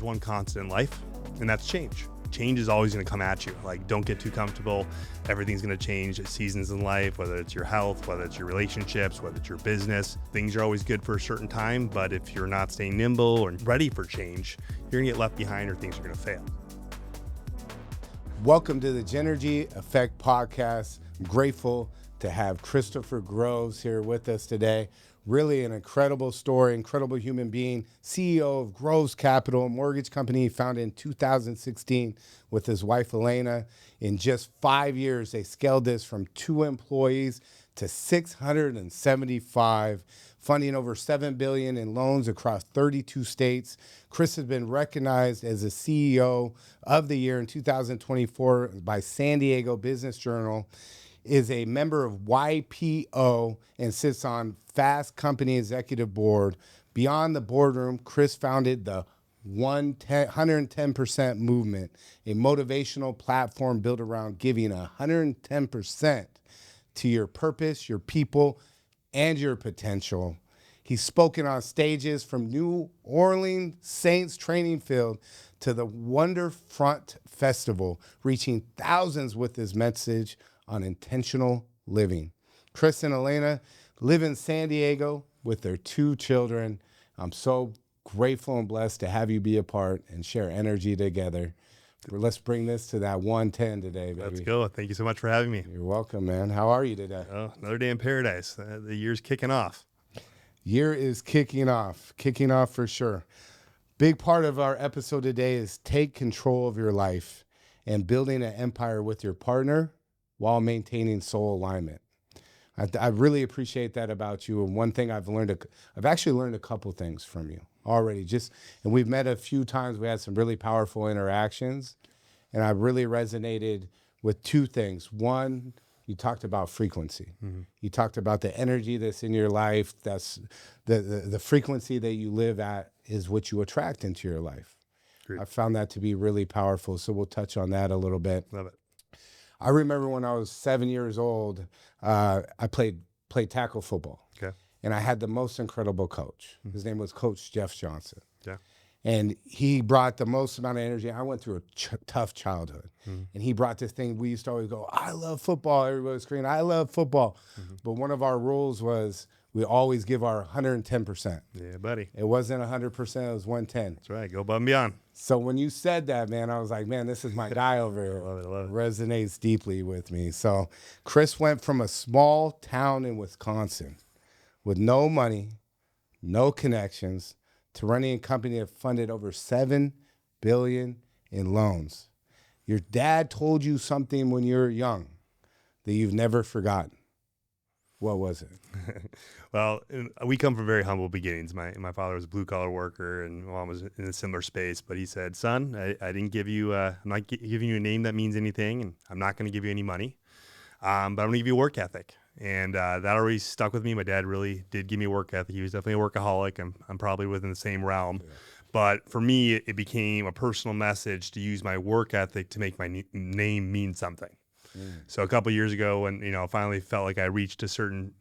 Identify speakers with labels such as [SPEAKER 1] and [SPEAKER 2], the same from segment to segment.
[SPEAKER 1] there's one constant in life, and that's change. Change is always going to come at you. Like, don't get too comfortable. Everything's going to change at seasons in life, whether it's your health, whether it's your relationships, whether it's your business. Things are always good for a certain time, but if you're not staying nimble or ready for change, you're going to get left behind or things are going to fail.
[SPEAKER 2] Welcome to the Gynergy Effect podcast. I'm grateful to have Christoffer Groves here with us today. Really an incredible story, incredible human being, CEO of Groves Capital, a mortgage company founded in 2016 with his wife, Elena. In just 5 years, they scaled this from 2 employees to 675, funding over $7 billion in loans across 32 states. Chris has been recognized as the CEO of the year in 2024 by San Diego Business Journal, is a member of YPO and sits on Fast Company Executive Board. Beyond the boardroom, Chris founded the 110% movement, a motivational platform built around giving 110% to your purpose, your people, and your potential. He's spoken on stages from New Orleans Saints training field to the Wonderfront Festival, reaching thousands with his message on intentional living. Chris and Elena live in San Diego with their 2 children. I'm so grateful and blessed to have you be a part and share energy together. Let's bring this to that 110 today, baby.
[SPEAKER 1] Let's go. Thank you so much for having me.
[SPEAKER 2] You're welcome, man. How are you today?
[SPEAKER 1] Oh, another day in paradise. The year's kicking off.
[SPEAKER 2] Year is kicking off for sure. Big part of our episode today is take control of your life and building an empire with your partner while maintaining soul alignment. I really appreciate that about you. And one thing I've actually learned a couple things from you already. And we've met a few times. We had some really powerful interactions, and I really resonated with 2 things. One, you talked about frequency. Mm-hmm. You talked about the energy that's in your life. That's the frequency that you live at is what you attract into your life.
[SPEAKER 1] Great.
[SPEAKER 2] I found that to be really powerful. So we'll touch on that a little bit.
[SPEAKER 1] Love it.
[SPEAKER 2] I remember when I was 7 years old, I played tackle football.
[SPEAKER 1] Okay.
[SPEAKER 2] And I had the most incredible coach. Mm-hmm. His name was Coach Jeff Johnson.
[SPEAKER 1] Yeah.
[SPEAKER 2] And he brought the most amount of energy. I went through a tough childhood. Mm-hmm. And he brought this thing. We used to always go, I love football. Everybody was screaming, I love football. Mm-hmm. But one of our rules was we always give our 110%.
[SPEAKER 1] Yeah, buddy.
[SPEAKER 2] It wasn't 100%. It was 110.
[SPEAKER 1] That's right. Go above and beyond.
[SPEAKER 2] So when you said that, man, I was like, man, this is my guy over here.
[SPEAKER 1] I love it.
[SPEAKER 2] Resonates deeply with me. So Chris went from a small town in Wisconsin with no money, no connections, to running a company that funded over $7 billion in loans. Your dad told you something when you were young that you've never forgotten. What was it?
[SPEAKER 1] Well, we come from very humble beginnings. My father was a blue-collar worker, and mom was in a similar space. But he said, son, I didn't give you, I'm not giving you a name that means anything, and I'm not going to give you any money, but I'm going to give you a work ethic. And that always stuck with me. My dad really did give me a work ethic. He was definitely a workaholic. I'm probably within the same realm. Yeah. But for me, it became a personal message to use my work ethic to make my name mean something. So a couple of years ago when, finally felt like I reached a certain,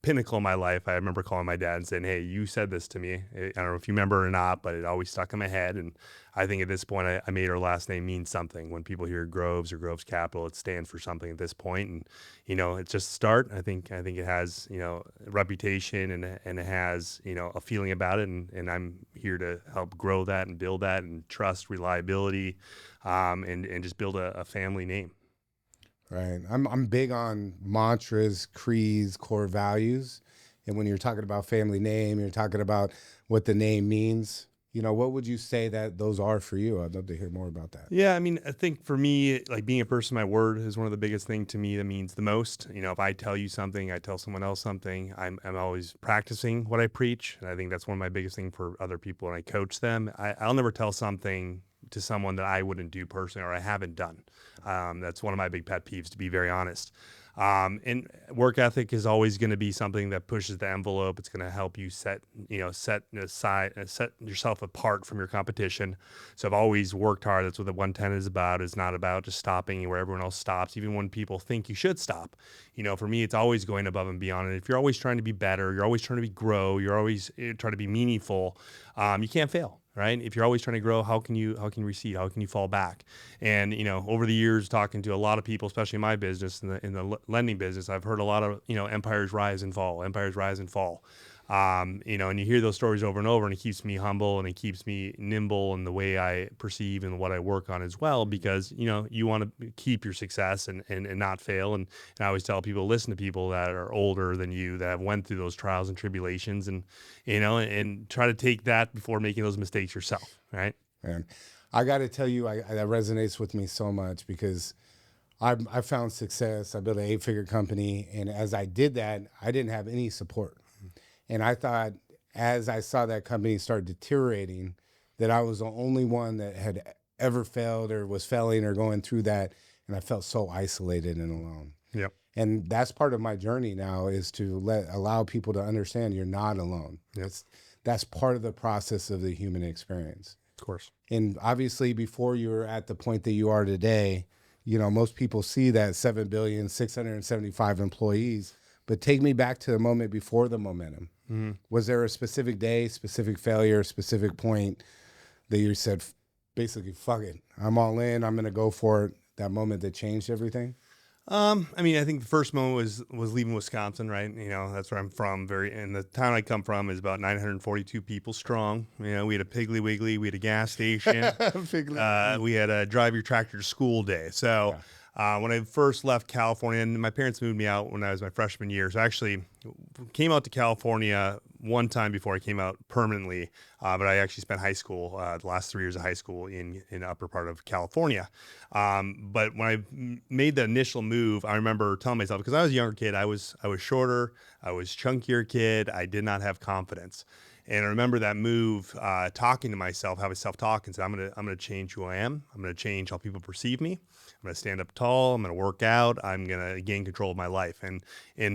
[SPEAKER 1] pinnacle in my life, I remember calling my dad and saying, hey, you said this to me. I don't know if you remember or not, but it always stuck in my head. And I think at this point, I made our last name mean something. When people hear Groves or Groves Capital, it stands for something at this point. And, it's just a start. I think it has, a reputation and it has, a feeling about it. And I'm here to help grow that and build that and trust, reliability, and just build a family name.
[SPEAKER 2] Right. I'm big on mantras, creeds, core values. And when you're talking about family name, you're talking about what the name means. What would you say that those are for you? I'd love to hear more about that.
[SPEAKER 1] Yeah, I think for me, like being a person, my word is one of the biggest things to me that means the most. If I tell you something, I tell someone else something, I'm always practicing what I preach. And I think that's one of my biggest things for other people when I coach them. I'll never tell something to someone that I wouldn't do personally or I haven't done. That's one of my big pet peeves, to be very honest. And work ethic is always going to be something that pushes the envelope. It's going to help you set yourself apart from your competition. So I've always worked hard. That's what the 110 is about. It's not about just stopping where everyone else stops, even when people think you should stop. For me, it's always going above and beyond. And if you're always trying to be better, you're always trying to grow, you're always trying to be meaningful, you can't fail. right? If you're always trying to grow, how can you recede? How can you fall back? And over the years, talking to a lot of people, especially in my business, in the lending business, I've heard a lot of empires rise and fall, empires rise and fall. And you hear those stories over and over, and it keeps me humble and it keeps me nimble in the way I perceive and what I work on as well, because you want to keep your success and not fail. And I always tell people, listen to people that are older than you, that have went through those trials and tribulations, and try to take that before making those mistakes yourself, right?
[SPEAKER 2] And I got to tell you, that resonates with me so much, because I found success. I built an 8-figure company, and as I did that, I didn't have any support. And I thought, as I saw that company start deteriorating, that I was the only one that had ever failed or was failing or going through that. And I felt so isolated and alone.
[SPEAKER 1] Yep.
[SPEAKER 2] And that's part of my journey now, is to allow people to understand you're not alone.
[SPEAKER 1] Yep.
[SPEAKER 2] That's part of the process of the human experience.
[SPEAKER 1] Of course.
[SPEAKER 2] And obviously, before you were at the point that you are today, most people see that 7,675 employees. But take me back to the moment before the momentum. Mm-hmm. Was there a specific day, specific failure, specific point that you said, basically, fuck it, I'm all in, I'm going to go for it, that moment that changed everything?
[SPEAKER 1] I think the first moment was leaving Wisconsin, right? That's where I'm from. And the town I come from is about 942 people strong. We had a Piggly Wiggly, we had a gas station, we had a drive your tractor to school day. So when I first left California, and my parents moved me out when I was my freshman year, so I actually came out to California one time before I came out permanently, but I actually spent high school, the last 3 years of high school in the upper part of California. But when I made the initial move, I remember telling myself, because I was a younger kid, I was shorter, I was chunkier kid, I did not have confidence. And I remember that move, talking to myself, have a self-talk, and said, I'm gonna change who I am. I'm gonna change how people perceive me. I'm gonna stand up tall. I'm gonna work out. I'm gonna gain control of my life. And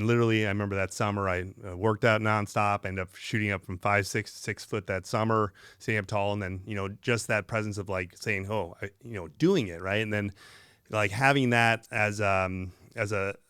[SPEAKER 1] literally, I remember that summer, I worked out nonstop. Ended up shooting up from 5'6" to 6 foot that summer, standing up tall, and then just that presence of like saying, doing it right, and then like having that as a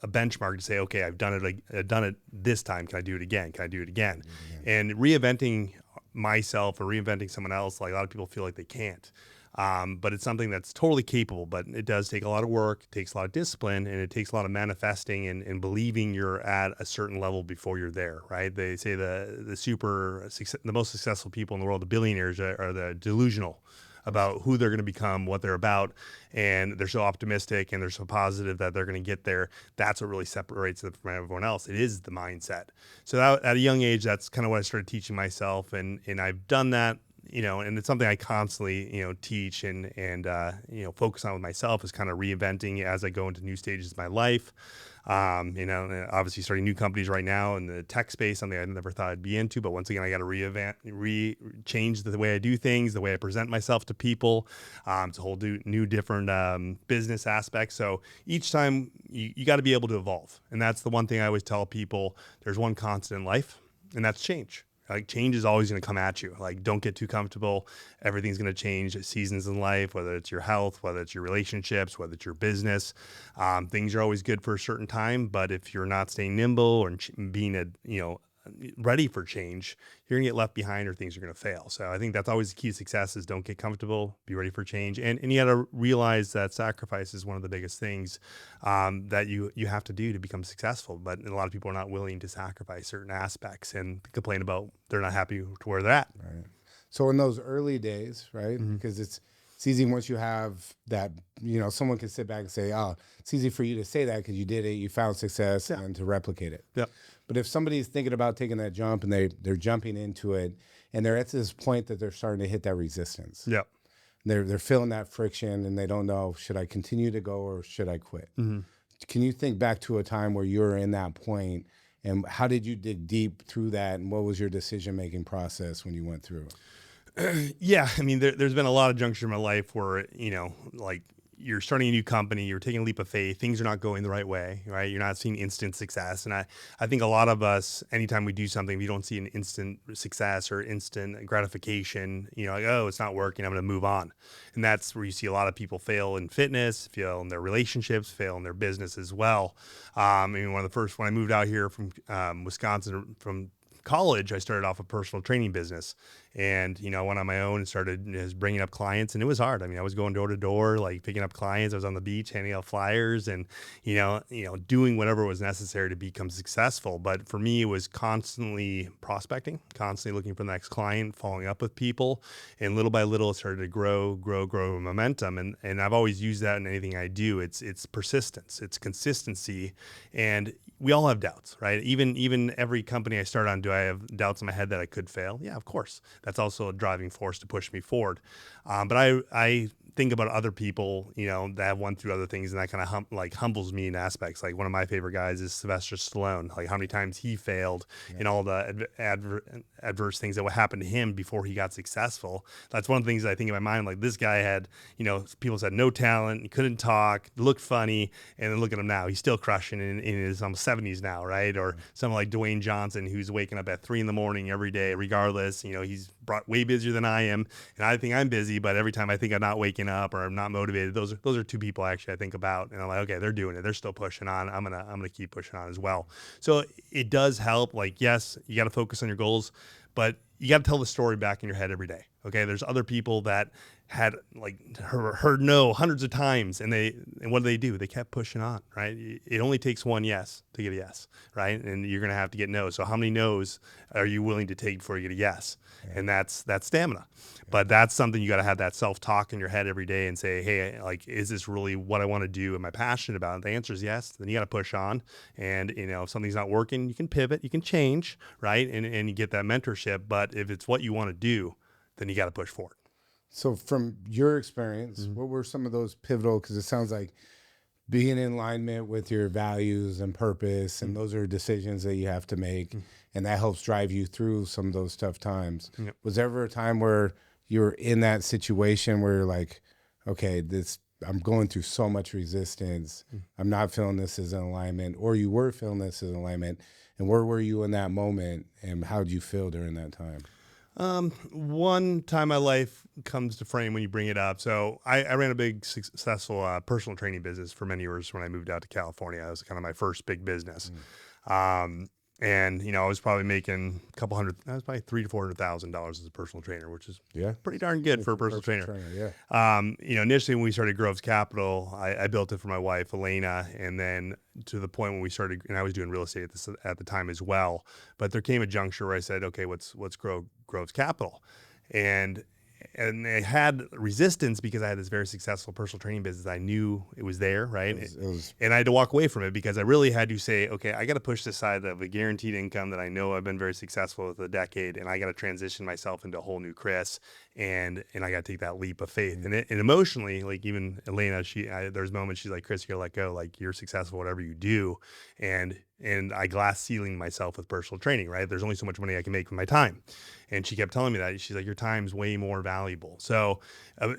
[SPEAKER 1] benchmark to say, okay, I've done it this time. Can I do it again? Can I do it again? And reinventing myself or reinventing someone else, like a lot of people feel like they can't. But it's something that's totally capable, but it does take a lot of work, it takes a lot of discipline, and it takes a lot of manifesting and believing you're at a certain level before you're there, right? They say the most successful people in the world, the billionaires, are the delusional about who they're going to become, what they're about, and they're so optimistic and they're so positive that they're going to get there. That's what really separates them from everyone else. It is the mindset. So at a young age, that's kind of what I started teaching myself, and I've done that. And it's something I constantly, teach and focus on with myself, is kind of reinventing as I go into new stages of my life. Obviously starting new companies right now in the tech space, something I never thought I'd be into. But once again, I got to change the way I do things, the way I present myself to people. It's a whole new different business aspect. So each time you got to be able to evolve. And that's the one thing I always tell people. There's one constant in life, and that's change. Like, change is always going to come at you. Like, don't get too comfortable. Everything's going to change. Seasons in life, whether it's your health, whether it's your relationships, whether it's your business. Things are always good for a certain time, but if you're not staying nimble or being ready for change, you're gonna get left behind, or things are gonna fail. So I think that's always the key to success: is don't get comfortable, be ready for change, and you got to realize that sacrifice is one of the biggest things that you have to do to become successful. But a lot of people are not willing to sacrifice certain aspects and complain about they're not happy to where they're at.
[SPEAKER 2] Right. So in those early days, right? Mm-hmm. Because it's easy once you have that, someone can sit back and say, oh, it's easy for you to say that because you did it, you found success, and to replicate it.
[SPEAKER 1] Yeah.
[SPEAKER 2] But if somebody's thinking about taking that jump and they're jumping into it, and they're at this point that they're starting to hit that resistance.
[SPEAKER 1] Yeah.
[SPEAKER 2] They're feeling that friction, and they don't know, should I continue to go or should I quit? Mm-hmm. Can you think back to a time where you were in that point, and how did you dig deep through that, and what was your decision-making process when you went through it?
[SPEAKER 1] Yeah. I mean, there's been a lot of junctures in my life where, like, you're starting a new company, you're taking a leap of faith, things are not going the right way, right? You're not seeing instant success. And I think a lot of us, anytime we do something, we don't see an instant success or instant gratification, like, oh, it's not working, I'm going to move on. And that's where you see a lot of people fail in fitness, fail in their relationships, fail in their business as well. One of the first, when I moved out here from Wisconsin, from college, I started off a personal training business, and I went on my own and started just bringing up clients, and it was hard. I mean, I was going door to door, like picking up clients. I was on the beach handing out flyers, and doing whatever was necessary to become successful. But for me, it was constantly prospecting, constantly looking for the next client, following up with people, and little by little, it started to grow momentum. And I've always used that in anything I do. It's persistence, it's consistency, and we all have doubts, right? Even every company I start on, do I have doubts in my head that I could fail? Yeah, of course. That's also a driving force to push me forward. But I think about other people, that have won through other things, and that kind of humbles me in aspects. Like one of my favorite guys is Sylvester Stallone. Like how many times he failed in all the adverse things that would happen to him before he got successful. That's one of the things that I think in my mind. Like this guy had, people said no talent, he couldn't talk, looked funny, and then look at him now. He's still crushing in his almost 70s now, right? Or someone like Dwayne Johnson, who's waking up at 3 a.m. every day, regardless. He's way busier than I am, and I think I'm busy, but every time I think I'm not waking up or I'm not motivated, those are two people actually I think about, and I'm like, okay, they're doing it, they're still pushing on. I'm gonna keep pushing on as well. So it does help. Like, yes, you got to focus on your goals, but you got to tell the story back in your head every day. Okay, there's other people that had heard no hundreds of times, and what do? They kept pushing on, right? It only takes one yes to get a yes, right? And you're gonna have to get no. So how many no's are you willing to take before you get a yes? Yeah. And that's stamina. Yeah. But that's something you got to have, that self-talk in your head every day and say, hey, like, is this really what I want to do? Am I passionate about it? And the answer is yes. Then you got to push on. And if something's not working, you can pivot, you can change, right? And you get that mentorship. But if it's what you want to do, then you got to push forward.
[SPEAKER 2] So from your experience, what were some of those pivotal, because it sounds like being in alignment with your values and purpose, and those are decisions that you have to make, and that helps drive you through some of those tough times. Yep. Was there ever a time where you were in that situation where you're like, okay, I'm going through so much resistance, I'm not feeling this as an alignment, or you were feeling this as an alignment, and where were you in that moment, and how did you feel during that time?
[SPEAKER 1] One time in my life comes to frame when you bring it up. So I ran a big successful personal training business for many years when I moved out to California. That was kind of my first big business. And I was probably making I was probably $300,000 to $400,000 as a personal trainer, which is pretty darn good for a personal trainer. Initially when we started Groves Capital, I built it for my wife, Elena, and then to the point when we started, and I was doing real estate at the time as well. But there came a juncture where I said, okay, let's grow Groves Capital. And I had resistance because I had this very successful personal training business. I knew it was there, right? And I had to walk away from it because I really had to say, okay, I got to push this side of a guaranteed income that I know I've been very successful with a decade, and I got to transition myself into a whole new Chris, and I got to take that leap of faith. And emotionally, like even Elena, there's moments she's like, Chris, you gotta let go. Like, you're successful, whatever you do, and I glass ceiling myself with personal training, right? There's only so much money I can make with my time. And she kept telling me that. She's like, your time's way more valuable. So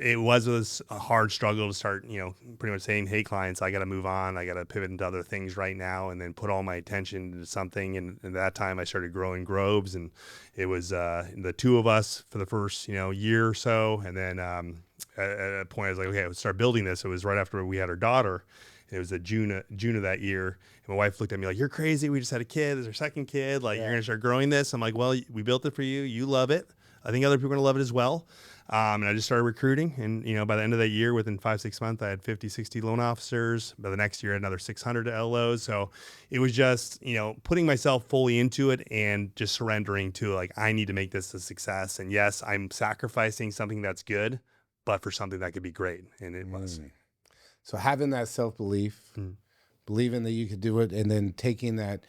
[SPEAKER 1] it was a hard struggle to start, pretty much saying, hey, clients, I got to move on. I got to pivot into other things right now, and then put all my attention into something. And at that time I started growing Groves, and it was the two of us for the first, year or so. And then at a point I was like, okay, let's start building this. It was right after we had our daughter. It was June of that year. And my wife looked at me like, you're crazy. We just had a kid. It's our second kid. Like, you're going to start growing this. I'm like, well, we built it for you. You love it. I think other people are going to love it as well. And I just started recruiting. And, by the end of that year, within 5-6 months, I had 50, 60 loan officers. By the next year, I had another 600 LOs. So it was just, putting myself fully into it and just surrendering to, like, I need to make this a success. And yes, I'm sacrificing something that's good, but for something that could be great. And it was.
[SPEAKER 2] So having that self-belief, believing that you could do it, and then taking that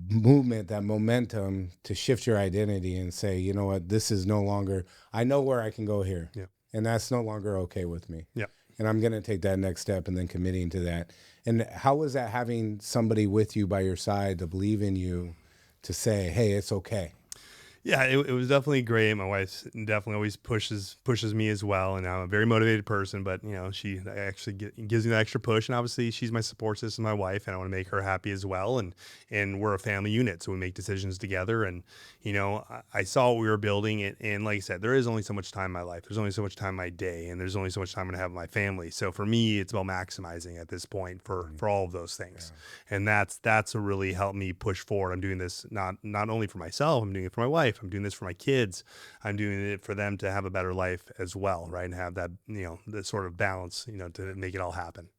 [SPEAKER 2] movement, that momentum to shift your identity and say, you know what, this is no longer, I know where I can go here. Yeah. And that's no longer okay with me. Yeah. And I'm going to take that next step, and then committing to that. And how was that, having somebody with you by your side to believe in you, to say, hey, it's okay?
[SPEAKER 1] Yeah, it was definitely great. My wife definitely always pushes me as well, and I'm a very motivated person. But she actually gives me that extra push, and obviously she's my support system, my wife, and I want to make her happy as well. And we're a family unit, so we make decisions together. And I saw what we were building, and like I said, there is only so much time in my life. There's only so much time in my day, and there's only so much time I'm gonna have with my family. So for me, it's about maximizing at this point for all of those things, and that's what really helped me push forward. I'm doing this not only for myself, I'm doing it for my wife. I'm doing this for my kids. I'm doing it for them to have a better life as well, right? And have that, the sort of balance, to make it all happen.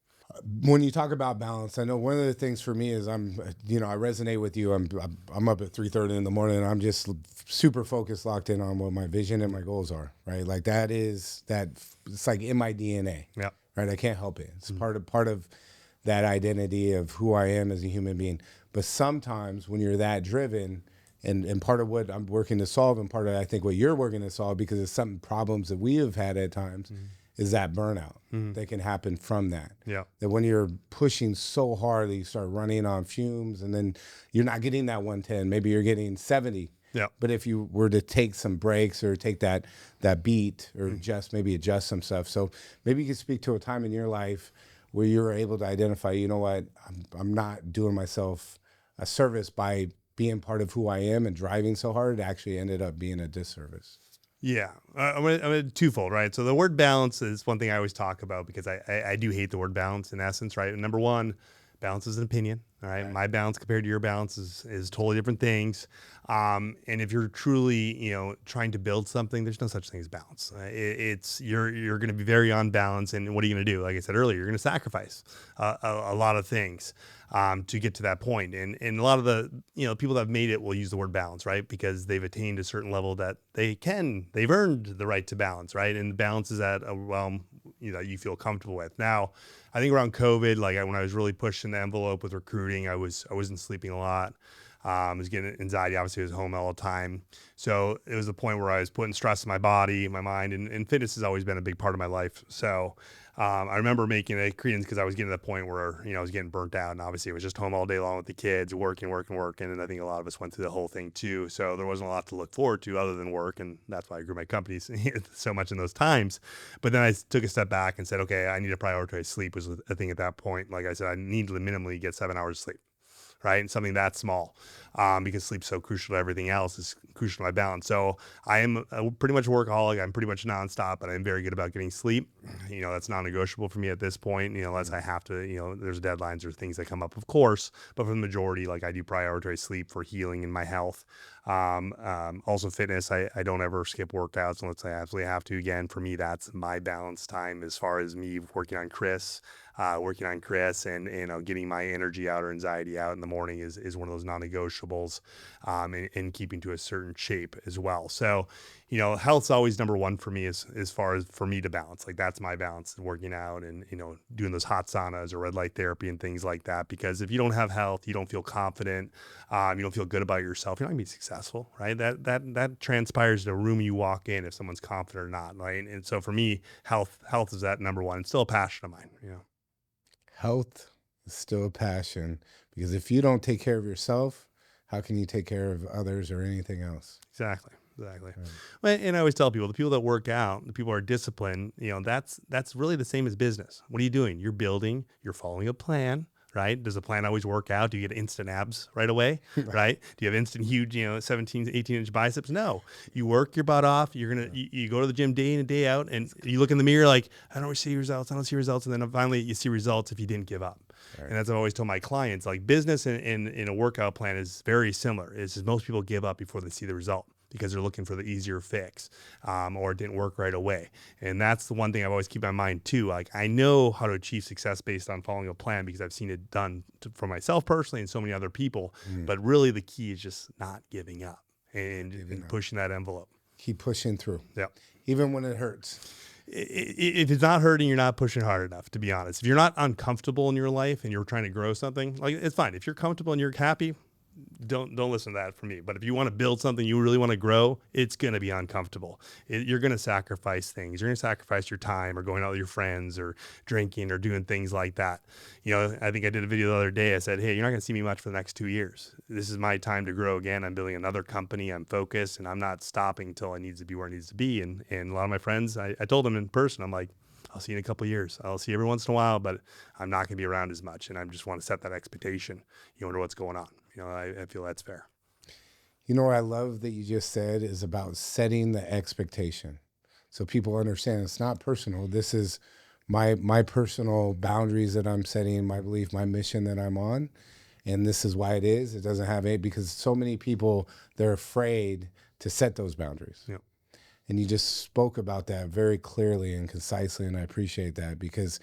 [SPEAKER 2] When you talk about balance, I know one of the things for me is I resonate with you. I'm up at 3:30 in the morning, and I'm just super focused, locked in on what my vision and my goals are, right? Like it's like in my DNA,
[SPEAKER 1] Yeah.
[SPEAKER 2] right? I can't help it. It's part of that identity of who I am as a human being. But sometimes when you're that driven, and part of what I'm working to solve, and part of I think what you're working to solve, because it's some problems that we have had at times, is that burnout that can happen from that.
[SPEAKER 1] Yeah.
[SPEAKER 2] That when you're pushing so hard that you start running on fumes, and then you're not getting that 110, maybe you're getting 70.
[SPEAKER 1] Yeah.
[SPEAKER 2] But if you were to take some breaks or take that beat, or maybe adjust some stuff. So maybe you could speak to a time in your life where you were able to identify, you know what, I'm not doing myself a service by being part of who I am and driving so hard. It actually ended up being a disservice.
[SPEAKER 1] Yeah, I'm gonna twofold, right? So the word balance is one thing I always talk about, because I do hate the word balance in essence, right? And number one, balance is an opinion, all right? My balance compared to your balance is totally different things. And if you're truly, trying to build something, there's no such thing as balance. You're going to be very unbalanced, and what are you going to do? Like I said earlier, you're going to sacrifice a lot of things to get to that point. And a lot of the people that have made it will use the word balance, right? Because they've attained a certain level that they've earned the right to balance, right? And balance is at a realm you feel comfortable with. Now, I think around COVID, like when I was really pushing the envelope with recruiting, I wasn't sleeping a lot. I was getting anxiety. Obviously, I was home all the time. So it was the point where I was putting stress in my body, my mind, and fitness has always been a big part of my life. So I remember making a credence, because I was getting to the point where, I was getting burnt out, and obviously I was just home all day long with the kids, working. And I think a lot of us went through the whole thing too. So there wasn't a lot to look forward to other than work. And that's why I grew my companies so much in those times. But then I took a step back and said, okay, I need to prioritize sleep was a thing at that point. Like I said, I need to minimally get 7 hours of sleep. Right. And something that small, because sleep's so crucial to everything else, is crucial to my balance. So I am pretty much a workaholic. I'm pretty much nonstop, but I'm very good about getting sleep. That's non-negotiable for me at this point, unless I have to, there's deadlines or things that come up, of course. But for the majority, like I do prioritize sleep for healing and my health. Also fitness. I don't ever skip workouts unless I absolutely have to. Again, for me, that's my balance time as far as me working on Chris, and getting my energy out or anxiety out in the morning is one of those non-negotiables, and keeping to a certain shape as well. So, health's always number one for me as far as for me to balance. Like that's my balance, working out and, doing those hot saunas or red light therapy and things like that. Because if you don't have health, you don't feel confident, you don't feel good about yourself, you're not gonna be successful, right? That transpires to the room you walk in, if someone's confident or not, right? And so for me, health is that number one. It's still a passion of mine,
[SPEAKER 2] Health is still a passion, because if you don't take care of yourself, how can you take care of others or anything else?
[SPEAKER 1] Exactly. Well, and I always tell people, the people that work out, the people who are disciplined, that's really the same as business. What are you doing? You're building, you're following a plan, right? Does the plan always work out? Do you get instant abs right away, right? Do you have instant huge, 17, 18-inch biceps? No. You work your butt off. You go to the gym day in and day out, and you look in the mirror like, I don't see results. And then finally you see results if you didn't give up. Right. And as I've always told my clients, like business and in a workout plan is very similar. It's just most people give up before they see the result, because they're looking for the easier fix, or it didn't work right away. And that's the one thing I've always keep in mind too. Like I know how to achieve success based on following a plan, because I've seen it done for myself personally and so many other people. But really the key is just not giving up and pushing that envelope.
[SPEAKER 2] Keep pushing through.
[SPEAKER 1] Yeah.
[SPEAKER 2] Even when it hurts.
[SPEAKER 1] If it's not hurting, you're not pushing hard enough, to be honest. If you're not uncomfortable in your life and you're trying to grow something, like it's fine. If you're comfortable and you're happy, don't listen to that from me. But if you want to build something, you really want to grow, it's going to be uncomfortable. You're going to sacrifice things. You're going to sacrifice your time or going out with your friends or drinking or doing things like that. I think I did a video the other day. I said, hey, you're not going to see me much for the next 2 years. This is my time to grow again. I'm building another company. I'm focused, and I'm not stopping until I need to be where I need to be. And a lot of my friends, I told them in person, I'm like, I'll see you in a couple of years. I'll see you every once in a while, but I'm not going to be around as much. And I just want to set that expectation. You wonder what's going on. I feel that's fair.
[SPEAKER 2] What I love that you just said is about setting the expectation. So people understand it's not personal. This is my personal boundaries that I'm setting, my belief, my mission that I'm on. And this is why it is. It doesn't have it because so many people, they're afraid to set those boundaries.
[SPEAKER 1] Yep.
[SPEAKER 2] And you just spoke about that very clearly and concisely. And I appreciate that because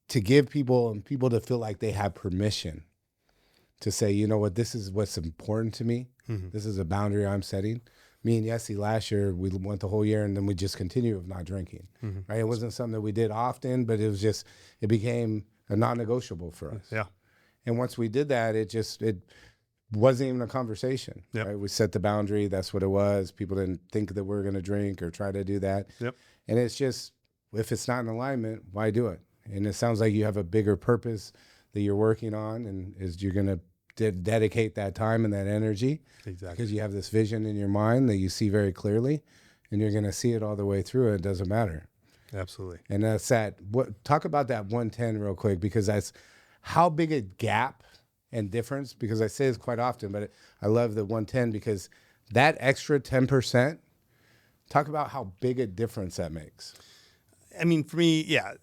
[SPEAKER 2] to give people to feel like they have permission to say, you know what, this is what's important to me. Mm-hmm. This is a boundary I'm setting. Me and Yessie last year, we went the whole year and then we just continued with not drinking. Mm-hmm. Right? It wasn't something that we did often, but it became a non-negotiable for us.
[SPEAKER 1] Yeah.
[SPEAKER 2] And once we did that, it wasn't even a conversation.
[SPEAKER 1] Yep.
[SPEAKER 2] Right? We set the boundary. That's what it was. People didn't think that we were going to drink or try to do that.
[SPEAKER 1] Yep.
[SPEAKER 2] And it's just, if it's not in alignment, why do it? And it sounds like you have a bigger purpose that you're working on, and is you're going to dedicate that time and that energy.
[SPEAKER 1] Exactly.
[SPEAKER 2] Because you have this vision in your mind that you see very clearly, and you're going to see it all the way through. It doesn't matter.
[SPEAKER 1] Absolutely.
[SPEAKER 2] And that's that. Talk about that 110 real quick, because that's how big a gap and difference, because I say this quite often, but I love the 110 because that extra 10%, talk about how big a difference that makes.
[SPEAKER 1] I mean, for me, yeah.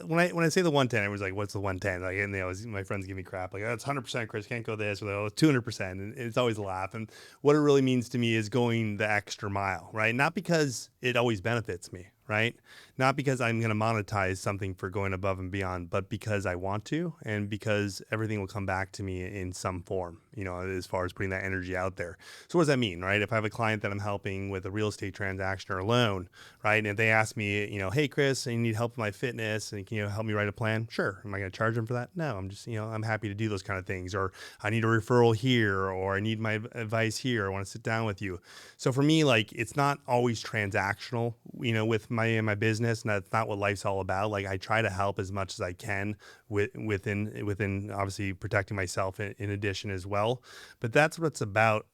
[SPEAKER 1] When I say the 110, everyone's like, "What's the 110?" Like, and my friends give me crap, like, "Oh, it's 100%, Chris. Can't go this," or "Oh, it's 200%," and it's always a laugh. And what it really means to me is going the extra mile, right? Not because it always benefits me, right? Not because I'm going to monetize something for going above and beyond, but because I want to, and because everything will come back to me in some form, as far as putting that energy out there. So what does that mean, right? If I have a client that I'm helping with a real estate transaction or a loan, right? And if they ask me, "Hey, Chris, I need help with my fitness, and can you help me write a plan?" Sure. Am I going to charge them for that? No, I'm just, I'm happy to do those kind of things. Or I need a referral here, or I need my advice here. I want to sit down with you. So for me, like, it's not always transactional, with my business. And that's not what life's all about. Like, I try to help as much as I can within obviously protecting myself in addition as well. But that's what it's about,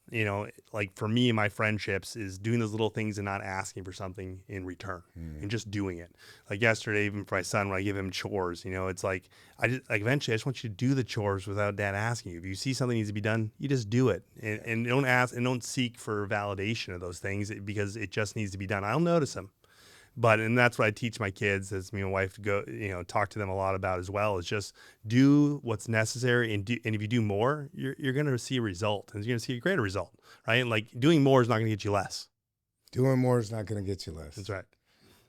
[SPEAKER 1] like for me and my friendships, is doing those little things and not asking for something in return and just doing it. Like yesterday, even for my son, when I give him chores, it's like, eventually I just want you to do the chores without dad asking you. If you see something needs to be done, you just do it, and don't ask and don't seek for validation of those things, because it just needs to be done. I'll notice them. And that's what I teach my kids, as me and my wife go, talk to them a lot about as well, is just do what's necessary, and if you do more, you're going to see a result, and you're going to see a greater result, right? And like, doing more is not going to get you less.
[SPEAKER 2] Doing more is not going to get you less.
[SPEAKER 1] That's right.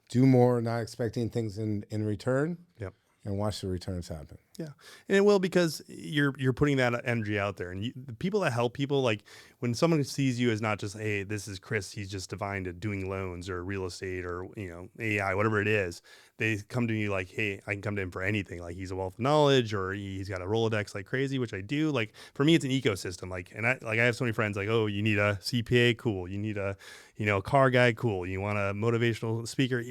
[SPEAKER 2] Do more, not expecting things in return.
[SPEAKER 1] Yep.
[SPEAKER 2] And watch the returns happen.
[SPEAKER 1] Yeah, and it will, because you're putting that energy out there, and the people that help people, like when someone sees you as not just, hey, this is Chris, he's just divine to doing loans or real estate or AI, whatever it is, they come to me like, hey, I can come to him for anything. Like, he's a wealth of knowledge, or he's got a Rolodex like crazy, which I do. Like, for me, it's an ecosystem. Like, and I have so many friends, like, oh, you need a CPA, cool. You need a car guy, cool. You want a motivational speaker,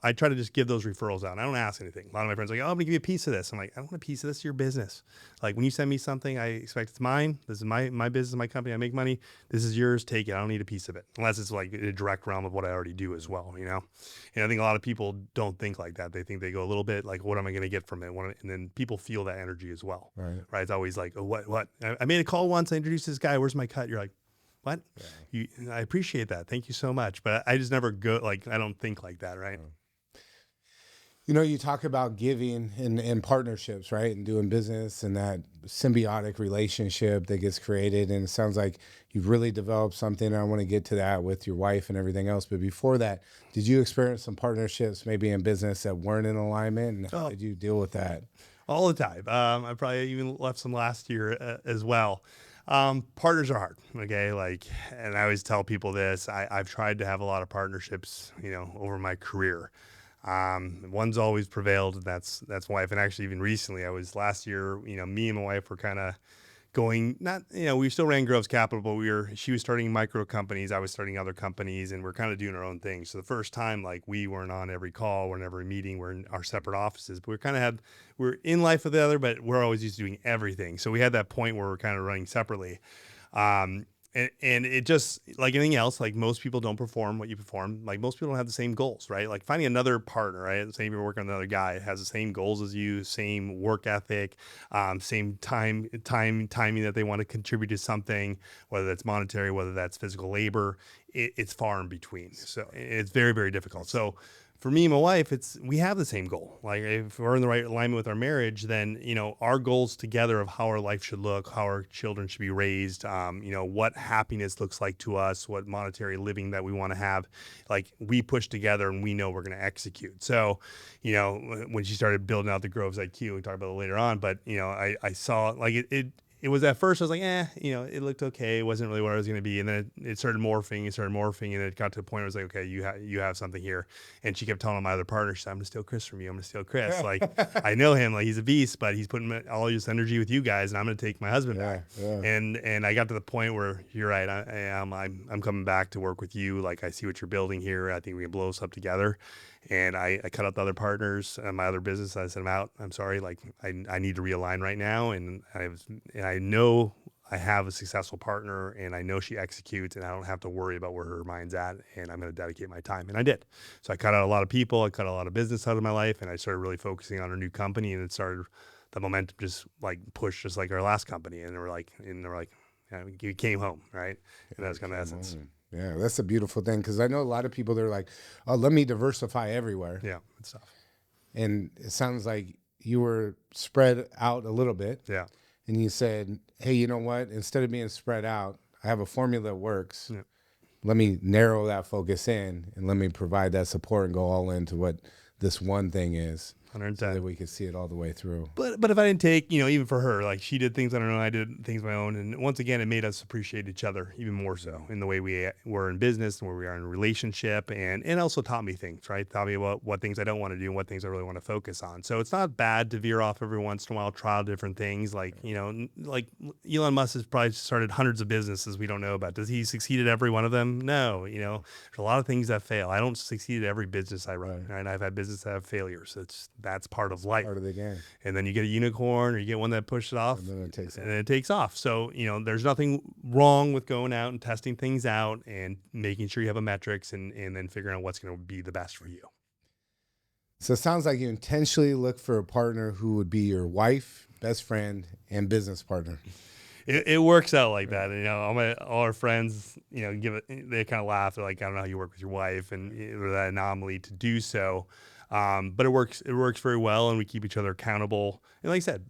[SPEAKER 1] I try to just give those referrals out. And I don't ask anything. A lot of my friends are like, oh, I'm gonna give you a piece of this. I'm like, I don't want a piece of this. Your business. Like, when you send me something, I expect it's mine. This is my business, my company. I make money. This is yours. Take it. I don't need a piece of it, unless it's like a direct realm of what I already do as well. And I think a lot of people don't think like that. They think they go a little bit like, what am I going to get from it? And then people feel that energy as well. Right. It's always like, oh, what? I made a call once. I introduced this guy. Where's my cut? You're like, what? Yeah. I appreciate that. Thank you so much. But I just never go, like, I don't think like that. Right.
[SPEAKER 2] You talk about giving and partnerships, right? And doing business, and that symbiotic relationship that gets created. And it sounds like you've really developed something. I want to get to that with your wife and everything else. But before that, did you experience some partnerships maybe in business that weren't in alignment? And how did you deal with that?
[SPEAKER 1] All the time. I probably even left some last year as well. Partners are hard. Okay. Like, and I always tell people this, I've tried to have a lot of partnerships, over my career. One's always prevailed, and that's wife. And actually, even recently, last year, me and my wife were kind of going, not, we still ran Groves Capital, but she was starting micro companies, I was starting other companies, and we're kind of doing our own thing. So the first time, like, we weren't on every call, we're in every meeting, we're in our separate offices, but we're in life with the other, but we're always used to doing everything. So we had that point where we're kind of running separately. And it just, like anything else, like, most people don't perform what you perform. Like, most people don't have the same goals, right? Like, finding another partner, right? Say you're working with another guy, has the same goals as you, same work ethic, same timing that they want to contribute to something, whether that's monetary, whether that's physical labor. It's far in between. So it's very, very difficult. So for me and my wife, we have the same goal. Like, if we're in the right alignment with our marriage, then, our goals together of how our life should look, how our children should be raised, what happiness looks like to us, what monetary living that we want to have, like, we push together and we know we're going to execute. So, when she started building out the Groves IQ, we talk about it later on, but, I saw, like, it was, at first I was like, it looked okay. It wasn't really what I was going to be. And then it started morphing. And it got to a point where I was like, okay, you have something here. And she kept telling my other partner, she said, I'm going to steal Chris from you. I'm going to steal Chris. Like, I know him, like, he's a beast, but he's putting all his energy with you guys, and I'm going to take my husband back. Yeah. And I got to the point where, you're right, I'm coming back to work with you. Like, I see what you're building here. I think we can blow this up together. And I cut out the other partners, my other business. I said, I'm out. I'm sorry. Like, I need to realign right now. And I know I have a successful partner, and I know she executes, and I don't have to worry about where her mind's at. And I'm going to dedicate my time. And I did. So I cut out a lot of people. I cut a lot of business out of my life, and I started really focusing on our new company. And the momentum just, like, pushed, just like our last company. And they were like, you came home, right? And that's kind of essence.
[SPEAKER 2] Yeah, that's a beautiful thing, because I know a lot of people, they're like, oh, let me diversify everywhere.
[SPEAKER 1] Yeah, it's tough.
[SPEAKER 2] And it sounds like you were spread out a little bit.
[SPEAKER 1] Yeah.
[SPEAKER 2] And you said, hey, you know what? Instead of being spread out, I have a formula that works. Yeah. Let me narrow that focus in, and let me provide that support and go all into what this one thing is. 110. So that we could see it all the way through.
[SPEAKER 1] But if I didn't take, even for her, like, she did things on her own, I did things my own. And once again, it made us appreciate each other even more so in the way we were in business and where we are in a relationship. And also taught me things, right? Taught me about what things I don't want to do and what things I really want to focus on. So it's not bad to veer off every once in a while, try different things. Like, like Elon Musk has probably started hundreds of businesses we don't know about. Does he succeed at every one of them? No. There's a lot of things that fail. I don't succeed at every business I run. Right? I've had businesses that have failures. That's part of life.
[SPEAKER 2] Part of the game.
[SPEAKER 1] And then you get a unicorn, or you get one that pushes it off, and then it takes off. So, there's nothing wrong with going out and testing things out and making sure you have a metrics, and then figuring out what's going to be the best for you.
[SPEAKER 2] So it sounds like you intentionally look for a partner who would be your wife, best friend, and business partner.
[SPEAKER 1] It works out like that. All our friends, they kind of laugh. They're like, I don't know how you work with your wife, and that anomaly to do so. But it works very well, and we keep each other accountable. And like I said,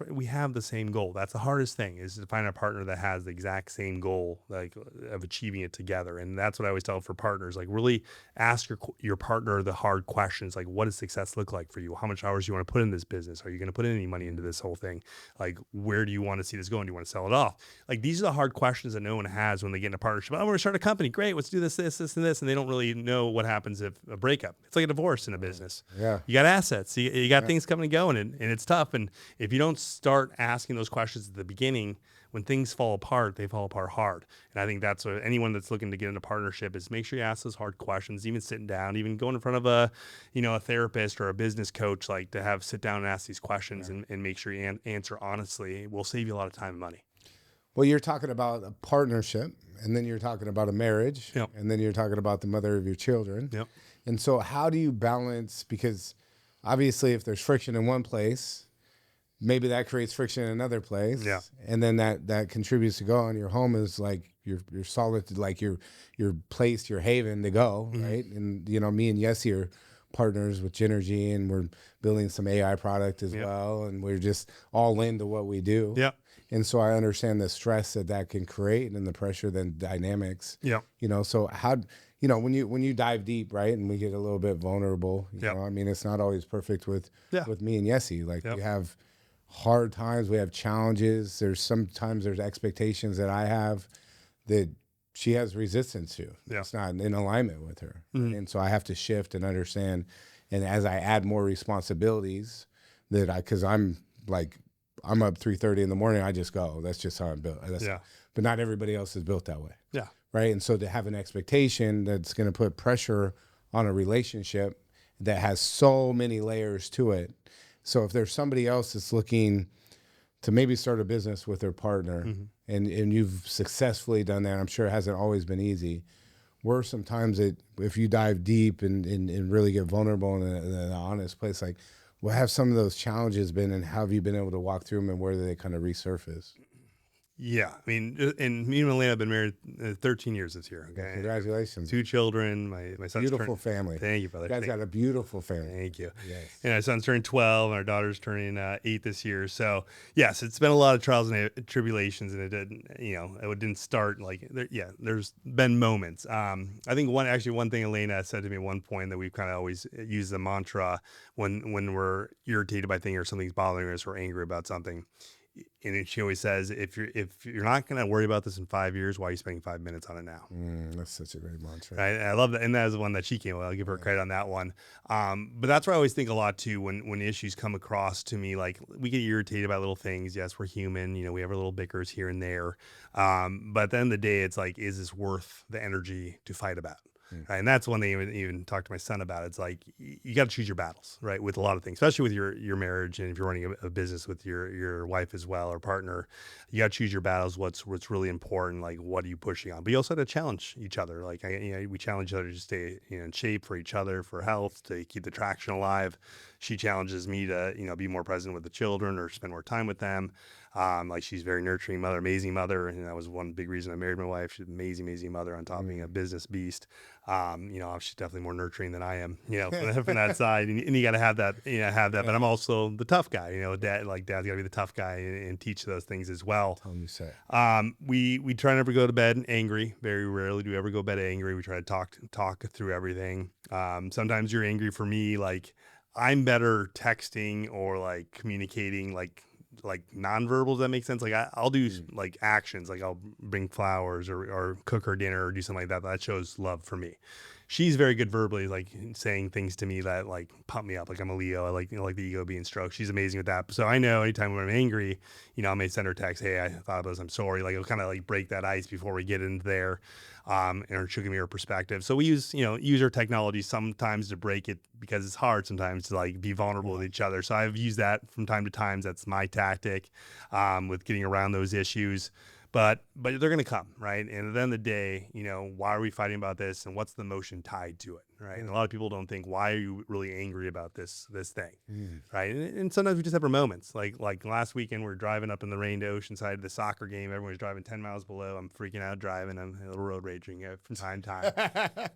[SPEAKER 1] we have the same goal. That's the hardest thing, is to find a partner that has the exact same goal, like, of achieving it together. And that's what I always tell for partners, like, really ask your partner the hard questions. Like, what does success look like for you? How much hours do you want to put in this business? Are you going to put any money into this whole thing? Like, where do you want to see this going? Do you want to sell it off? Like, these are the hard questions that no one has when they get in a partnership. I want to start a company. Great. Let's do this, and this. And they don't really know what happens if a breakup. It's like a divorce in a business.
[SPEAKER 2] Yeah.
[SPEAKER 1] You got assets. You got things coming and going, and it's tough. And if you don't start asking those questions at the beginning, when things fall apart, they fall apart hard. And I think that's what anyone that's looking to get into partnership is, make sure you ask those hard questions, even sitting down, even going in front of a therapist or a business coach, like, to have sit down and ask these questions, and make sure you answer honestly. It will save you a lot of time and money.
[SPEAKER 2] Well, you're talking about a partnership, and then you're talking about a marriage, and then you're talking about the mother of your children.
[SPEAKER 1] Yep.
[SPEAKER 2] And so how do you balance, because obviously if there's friction in one place, maybe that creates friction in another place.
[SPEAKER 1] Yeah.
[SPEAKER 2] And then that contributes to go on. Your home is like your solid, like your place, your haven to go, right? And, me and Yessie are partners with Gynergy, and we're building some AI product as well. And we're just all into what we do.
[SPEAKER 1] Yeah.
[SPEAKER 2] And so I understand the stress that can create, and the pressure, then dynamics.
[SPEAKER 1] Yeah.
[SPEAKER 2] So how, when you dive deep, right, and we get a little bit vulnerable, you know, I mean, it's not always perfect with me and Yessie. Like, we have hard times, we have challenges. Sometimes there's expectations that I have that she has resistance to.
[SPEAKER 1] Yeah.
[SPEAKER 2] It's not in alignment with her. And so I have to shift and understand. And as I add more responsibilities, because I'm like I'm up 3:30 in the morning. I just go. That's just how I'm built.
[SPEAKER 1] Yeah.
[SPEAKER 2] But not everybody else is built that way.
[SPEAKER 1] Yeah.
[SPEAKER 2] Right. And so to have an expectation that's going to put pressure on a relationship that has so many layers to it. So if there's somebody else that's looking to maybe start a business with their partner, and you've successfully done that, I'm sure it hasn't always been easy. Where sometimes if you dive deep and really get vulnerable in an honest place, like what have some of those challenges been, and how have you been able to walk through them, and where do they kind of resurface?
[SPEAKER 1] Yeah, I mean, and me and Elena have been married 13 years this year. Okay,
[SPEAKER 2] Congratulations.
[SPEAKER 1] 2 children. My son's
[SPEAKER 2] Beautiful family.
[SPEAKER 1] Thank you, brother.
[SPEAKER 2] You guys got a beautiful family.
[SPEAKER 1] Thank you.
[SPEAKER 2] Yes.
[SPEAKER 1] And our son's turning 12, and our daughter's turning 8 this year. So yes, it's been a lot of trials and tribulations, and it didn't start like there's been moments. I think one thing Elena said to me at one point that we've kind of always used the mantra when we're irritated by things or something's bothering us or angry about something. And she always says, if you're not going to worry about this in 5 years, why are you spending 5 minutes on it now?
[SPEAKER 2] That's such a great mantra.
[SPEAKER 1] Right? I love that. And that is the one that she came with. I'll give her credit on that one. But that's where I always think a lot too, when issues come across to me, like we get irritated about little things. Yes, we're human. We have our little bickers here and there. But at the end of the day, it's like, is this worth the energy to fight about? Right. And that's one thing I even talk to my son about. It's like, you got to choose your battles, right? With a lot of things, especially with your marriage. And if you're running a business with your wife as well, or partner, you got to choose your battles. What's really important? Like, what are you pushing on? But you also have to challenge each other. Like, we challenge each other to stay in shape for each other, for health, to keep the traction alive. She challenges me to, be more present with the children or spend more time with them. Like she's a very nurturing mother, amazing mother. And that was one big reason I married my wife. She's an amazing mother on top of being a business beast. She's definitely more nurturing than I am, from that side. And you got to have that, but I'm also the tough guy, dad's got to be the tough guy and teach those things as well.
[SPEAKER 2] Tell me say.
[SPEAKER 1] We try never to go to bed angry. Very rarely do we ever go to bed angry. We try to talk through everything. Sometimes you're angry. For me, like I'm better texting or like communicating, like nonverbals. That makes sense. Like I'll do like actions, like I'll bring flowers or cook her dinner or do something like that. That shows love for me. She's very good verbally, like saying things to me that like pump me up. Like I'm a Leo. I like the ego being stroked. She's amazing with that. So I know anytime when I'm angry, I may send her a text. Hey, I thought about this. I'm sorry. Like it'll kind of like break that ice before we get into there. And she'll give me her perspective. So we use our technology sometimes to break it because it's hard sometimes to like be vulnerable with each other. So I've used that from time to time. That's my tactic with getting around those issues. But they're going to come, right? And at the end of the day, why are we fighting about this, and what's the emotion tied to it, right? And a lot of people don't think, why are you really angry about this thing, right? And sometimes we just have our moments. Like last weekend, we were driving up in the rain to Oceanside, the soccer game. Everyone was driving 10 miles below. I'm freaking out driving. I'm a little road raging from time to time.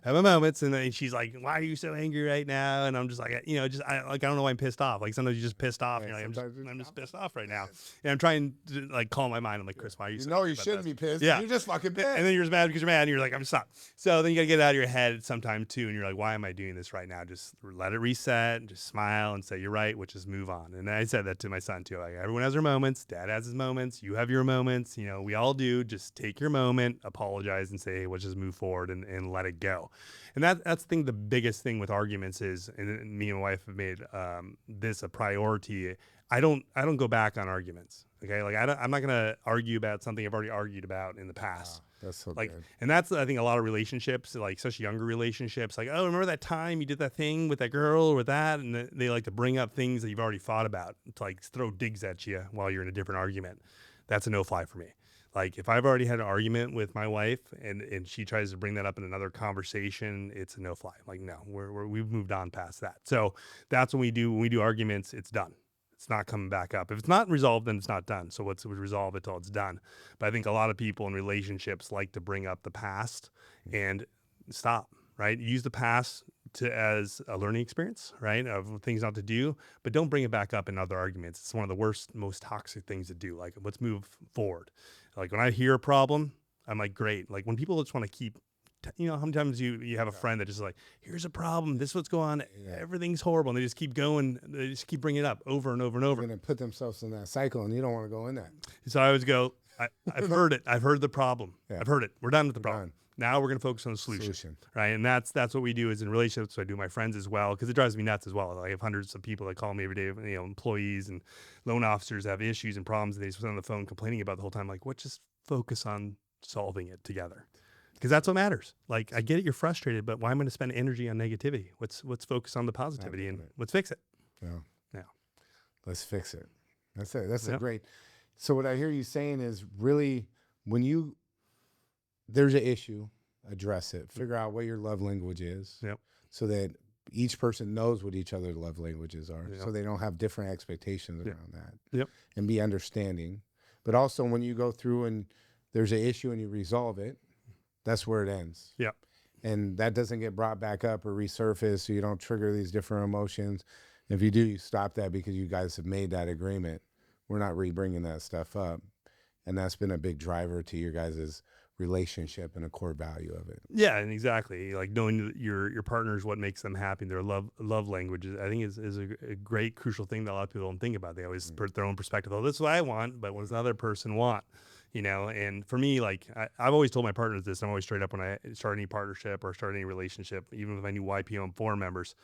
[SPEAKER 1] Have my moments, and then she's like, "Why are you so angry right now?" And I'm just like, I don't know why I'm pissed off. Like sometimes you're just pissed off. And you're like, I'm just pissed off right now. And I'm trying to like calm my mind. I'm like, Chris, why are you?
[SPEAKER 2] You shouldn't be pissed.
[SPEAKER 1] Yeah,
[SPEAKER 2] you're just fucking pissed.
[SPEAKER 1] And then you're just mad because you're mad, and you're like, I'm stopped. So then you gotta get it out of your head sometime too, and you're like, why am I doing this right now? Just let it reset, and just smile and say, you're right, which is move on. And I said that to my son too. Like everyone has their moments. Dad has his moments. You have your moments. We all do. Just take your moment, apologize, and say, hey, let's just move forward and let it go. And that's the biggest thing with arguments is, and me and my wife have made this a priority. I don't go back on arguments. Okay, like I'm not gonna argue about something I've already argued about in the past.
[SPEAKER 2] Wow, that's so
[SPEAKER 1] like,
[SPEAKER 2] good. And
[SPEAKER 1] that's I think a lot of relationships, like especially younger relationships, like, oh, remember that time you did that thing with that girl or with that, and they like to bring up things that you've already fought about to like throw digs at you while you're in a different argument. That's a no fly for me. Like if I've already had an argument with my wife and she tries to bring that up in another conversation, it's a no fly. Like no, we've moved on past that. So that's when we do arguments, it's done. It's not coming back up. If it's not resolved, then it's not done. So let's resolve it till it's done. But I think a lot of people in relationships like to bring up the past and stop, right? Use the past as a learning experience, right? Of things not to do, but don't bring it back up in other arguments. It's one of the worst, most toxic things to do. Like let's move forward. Like when I hear a problem, I'm like, great. Like when people just want to keep, sometimes you have a friend that just like, here's a problem. This is what's going on. Everything's horrible. And they just keep going. They just keep bringing it up over and over and over.
[SPEAKER 2] They're going to put themselves in that cycle, and you don't want to go in that.
[SPEAKER 1] So I always go, I've heard it. I've heard the problem. Yeah. I've heard it. We're done with the problem. Now we're going to focus on the solution.
[SPEAKER 2] Solution.
[SPEAKER 1] Right. And that's what we do is in relationships. So I do my friends as well, because it drives me nuts as well. I have hundreds of people that call me every day, employees and loan officers have issues and problems. And they just sit on the phone complaining about the whole time. Like, what? Just focus on solving it together. Because that's what matters. Like, I get it, you're frustrated, but why am I going to spend energy on negativity? Let's focus on the positivity and let's fix it.
[SPEAKER 2] Yeah.
[SPEAKER 1] Yeah.
[SPEAKER 2] Let's fix it. That's it. That's a
[SPEAKER 1] Yep.
[SPEAKER 2] great. So what I hear you saying is really when there's an issue, address it. Figure out what your love language is.
[SPEAKER 1] Yep.
[SPEAKER 2] So that each person knows what each other's love languages are.
[SPEAKER 1] Yep.
[SPEAKER 2] So they don't have different expectations
[SPEAKER 1] Yep.
[SPEAKER 2] around that.
[SPEAKER 1] Yep.
[SPEAKER 2] And be understanding. But also when you go through and there's an issue and you resolve it, that's where it ends.
[SPEAKER 1] Yep.
[SPEAKER 2] And that doesn't get brought back up or resurfaced, so you don't trigger these different emotions. If you do, you stop that because you guys have made that agreement. We're not re-bringing that stuff up. And that's been a big driver to your guys' relationship and a core value of it.
[SPEAKER 1] Yeah, and exactly. Like knowing that your partner is what makes them happy, their love language, I think is a great crucial thing that a lot of people don't think about. They always put their own perspective. Oh, this is what I want, but what does the other person want? And for me, like I've always told my partners this. I'm always straight up when I start any partnership or start any relationship, even if I new YPO and forum members.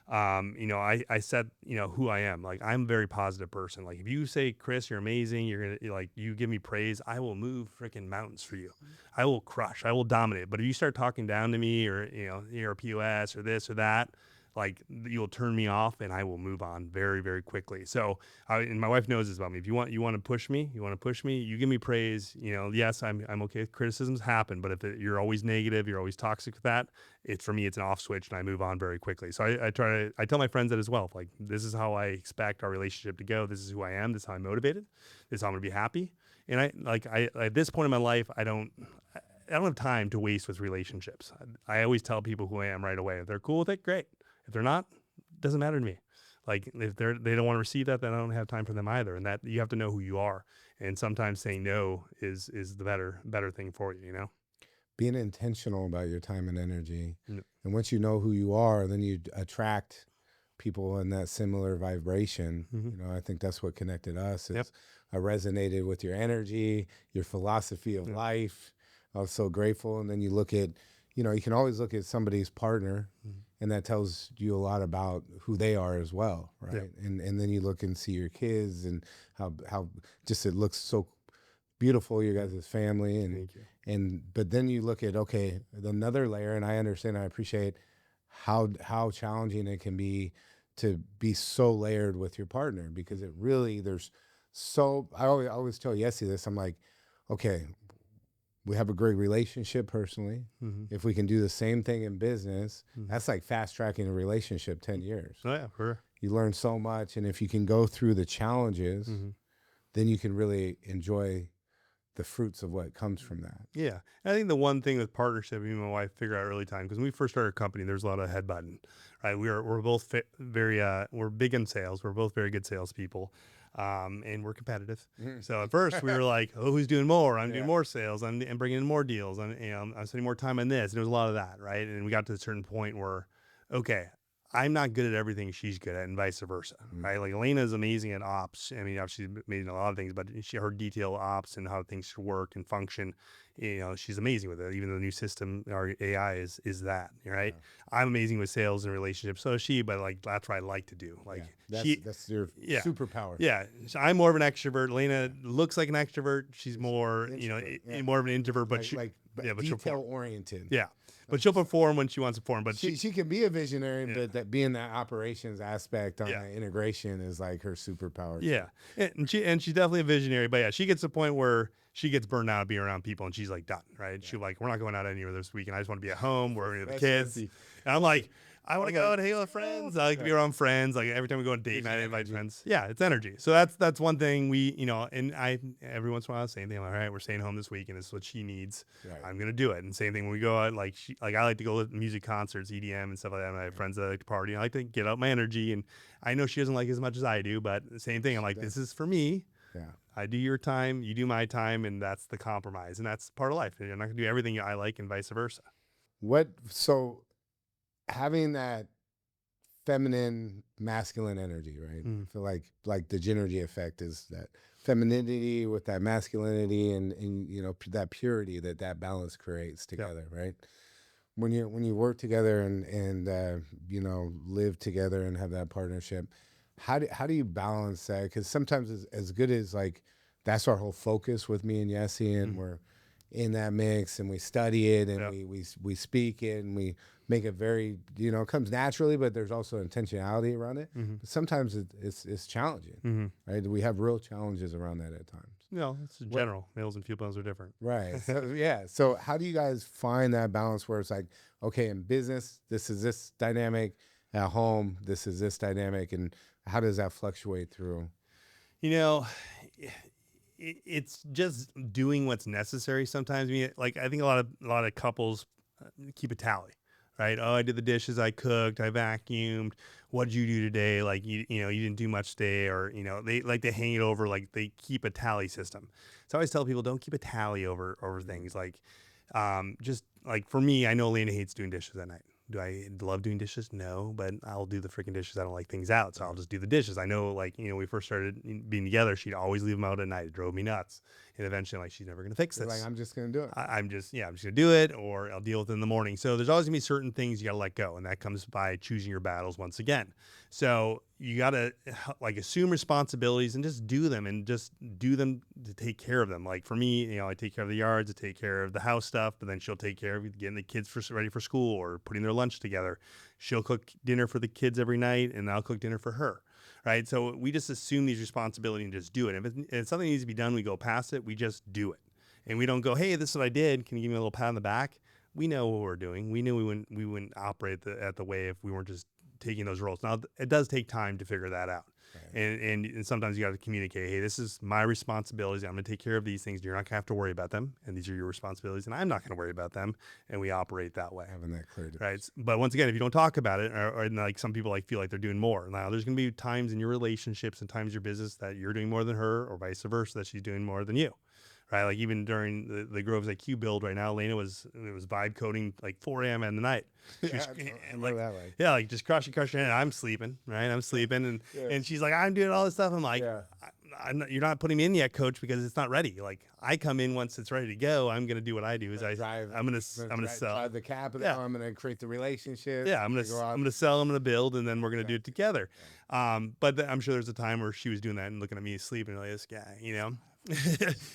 [SPEAKER 1] I said, who I am. Like, I'm a very positive person. Like, if you say, Chris, you're amazing, you give me praise, I will move freaking mountains for you. I will crush, I will dominate. But if you start talking down to me or, you're a POS or this or that, like, you'll turn me off and I will move on very, very quickly. So, and my wife knows this about me. If you want to push me, you give me praise, yes, I'm okay with criticisms happen, but if you're always negative, you're always toxic with that, for me, it's an off switch and I move on very quickly. So I tell my friends that as well. Like, this is how I expect our relationship to go. This is who I am. This is how I'm motivated. This is how I'm going to be happy. And I at this point in my life, I don't have time to waste with relationships. I always tell people who I am right away. If they're cool with it, great. If they're not, it doesn't matter to me. Like, if they don't want to receive that, then I don't have time for them either. And that you have to know who you are. And sometimes saying no is the better thing for you,
[SPEAKER 2] Being intentional about your time and energy.
[SPEAKER 1] Mm.
[SPEAKER 2] And once you know who you are, then you attract people in that similar vibration.
[SPEAKER 1] Mm-hmm.
[SPEAKER 2] I think that's what connected us.
[SPEAKER 1] Yep.
[SPEAKER 2] I resonated with your energy, your philosophy of
[SPEAKER 1] Yep.
[SPEAKER 2] life. I was so grateful. And then you look at, you can always look at somebody's partner,
[SPEAKER 1] Mm-hmm.
[SPEAKER 2] and that tells you a lot about who they are as well, right?
[SPEAKER 1] Yep.
[SPEAKER 2] And then you look and see your kids and how just it looks so beautiful, your guys' family.
[SPEAKER 1] Thank you.
[SPEAKER 2] But then you look at, okay, another layer, and I understand, I appreciate how challenging it can be to be so layered with your partner, because it really, I always tell Yessie this, I'm like, okay, we have a great relationship personally.
[SPEAKER 1] Mm-hmm.
[SPEAKER 2] If we can do the same thing in business,
[SPEAKER 1] Mm-hmm.
[SPEAKER 2] that's like fast tracking a relationship 10 years.
[SPEAKER 1] Oh yeah, for sure.
[SPEAKER 2] You learn so much. And if you can go through the challenges,
[SPEAKER 1] Mm-hmm.
[SPEAKER 2] then you can really enjoy the fruits of what comes from that.
[SPEAKER 1] Yeah. And I think the one thing with partnership, me and my wife figured out early time, because when we first started our company, there's a lot of headbutting, right? We're both we're big in sales. We're both very good salespeople. And we're competitive. So at first we were like, oh, who's doing more? I'm doing more sales. I'm bringing in more deals. I'm spending more time on this. And there was a lot of that, right? And we got to a certain point where, okay, I'm not good at everything she's good at, and vice versa, right? Like, Elena is amazing at ops. I mean, she's made a lot of things, but her detail ops and how things should work and function, she's amazing with it. Even the new system, our AI is that, right? Yeah. I'm amazing with sales and relationships. So is she, but like, that's what I like to do. Like,
[SPEAKER 2] that's your superpower.
[SPEAKER 1] Yeah. So I'm more of an extrovert. Elena looks like an extrovert. She's more, more of an introvert, but
[SPEAKER 2] but detail oriented.
[SPEAKER 1] Yeah. But she'll perform when she wants to perform. But
[SPEAKER 2] she can be a visionary, but that being that operations aspect on that integration is like her superpower.
[SPEAKER 1] Yeah, and she's definitely a visionary. But yeah, she gets to the point where she gets burned out being around people, and she's like done. Right? Yeah. She's like, we're not going out anywhere this weekend. I just want to be at home. We're with the kids. And I'm like, I want to go and hang out with friends. I like to be around friends. Like, every time we go on a date night, I invite friends. Yeah, it's energy. So that's one thing and I every once in a while, same thing. I'm like, all right, we're staying home this week, and this is what she needs. Right. I'm gonna do it. And same thing when we go out, like I like to go to music concerts, EDM and stuff like that. And I have friends that like to party. I like to get out my energy, and I know she doesn't like it as much as I do, but the same thing. I'm like, this is for me. Yeah. I do your time, you do my time, and that's the compromise, and that's part of life. You're not gonna do everything I like, and vice versa.
[SPEAKER 2] So having that feminine, masculine energy, right? I
[SPEAKER 1] Mm.
[SPEAKER 2] feel like the Gynergy Effect is that femininity with that masculinity and that purity that balance creates
[SPEAKER 1] Yeah.
[SPEAKER 2] together, right? When you work together and live together and have that partnership, how do you balance that? Because sometimes as good as like that's our whole focus with me and Yessie, and
[SPEAKER 1] Mm.
[SPEAKER 2] we're in that mix and we study it and
[SPEAKER 1] Yeah.
[SPEAKER 2] we speak it and we make it very it comes naturally, but there's also intentionality around it.
[SPEAKER 1] Mm-hmm.
[SPEAKER 2] But sometimes it's challenging,
[SPEAKER 1] Mm-hmm.
[SPEAKER 2] right? We have real challenges around that at times.
[SPEAKER 1] No, it's general. Males and females are different.
[SPEAKER 2] Right. So, yeah. So how do you guys find that balance where it's like, okay, in business, this is this dynamic. At home, this is this dynamic. And how does that fluctuate through?
[SPEAKER 1] You know, it's just doing what's necessary sometimes. I mean, like I think a lot of couples keep a tally, right? Oh, I did the dishes, I cooked, I vacuumed. What did you do today? Like you didn't do much today, or they like to hang it over, like they keep a tally system. So I always tell people, don't keep a tally over things. Like, just like for me, I know Elena hates doing dishes at night. Do I love doing dishes? No, but I'll do the freaking dishes. I don't like things out, so I'll just do the dishes. I know, like, we first started being together, she'd always leave them out at night. It drove me nuts. And eventually, like, she's never going to fix
[SPEAKER 2] You're
[SPEAKER 1] this.
[SPEAKER 2] like, I'm just going to do it.
[SPEAKER 1] I'm just going to do it, or I'll deal with it in the morning. So there's always going to be certain things you got to let go. And that comes by choosing your battles once again. So you got to like assume responsibilities and just do them, and just do them to take care of them. Like for me, I take care of the yards, I take care of the house stuff, but then she'll take care of getting the kids ready for school or putting their lunch together. She'll cook dinner for the kids every night, and I'll cook dinner for her. Right. So we just assume these responsibilities and just do it. If something needs to be done, we go past it. We just do it. And we don't go, hey, this is what I did. Can you give me a little pat on the back? We know what we're doing. We knew we wouldn't operate at the way if we weren't just taking those roles. Now, it does take time to figure that out. Right. And sometimes you got to communicate, hey, this is my responsibilities. I'm going to take care of these things. You're not going to have to worry about them. And these are your responsibilities. And I'm not going to worry about them. And we operate that way.
[SPEAKER 2] Having that clear division.
[SPEAKER 1] Right. But once again, if you don't talk about it, or like some people feel like they're doing more. Now, there's going to be times in your relationships and times in your business that you're doing more than her, or vice versa, that she's doing more than you. Right, like even during the Groves IQ build right now, Elena was vibe coding like 4 a.m. in the night.
[SPEAKER 2] I know that way.
[SPEAKER 1] Yeah, like just crushing. And I'm sleeping, right? I'm sleeping, and she's like, I'm doing all this stuff. I'm like, you're not putting me in yet, coach, because it's not ready. Like I come in once it's ready to go. I'm gonna do what I do. Is I'm gonna sell.
[SPEAKER 2] Drive the capital. I'm gonna create the relationship.
[SPEAKER 1] Yeah, I'm gonna sell. I'm gonna build, and then we're gonna do it together. But I'm sure there's a time where she was doing that and looking at me sleeping, like this guy,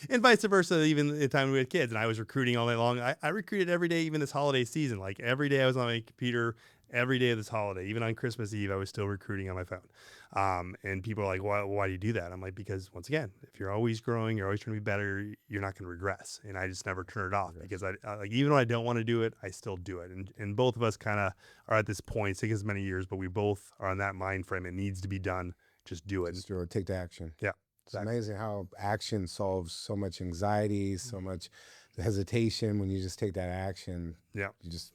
[SPEAKER 1] and vice versa. Even the time we had kids, and I was recruiting all night long. I recruited every day, even this holiday season. Like every day I was on my computer, every day of this holiday, even on Christmas Eve, I was still recruiting on my phone. And people are like, why do you do that? I'm like, because once again, if you're always growing, you're always trying to be better, you're not going to regress. And I just never turn it off, because I like, even when I don't want to do it, I still do it. And both of us kind of are at this point. It's taken us many years, but we both are on that mind frame. It needs to be done. Just do it.
[SPEAKER 2] Just do it. Take the action.
[SPEAKER 1] Yeah.
[SPEAKER 2] It's amazing how action solves so much anxiety, so much hesitation. When you just take that action, you just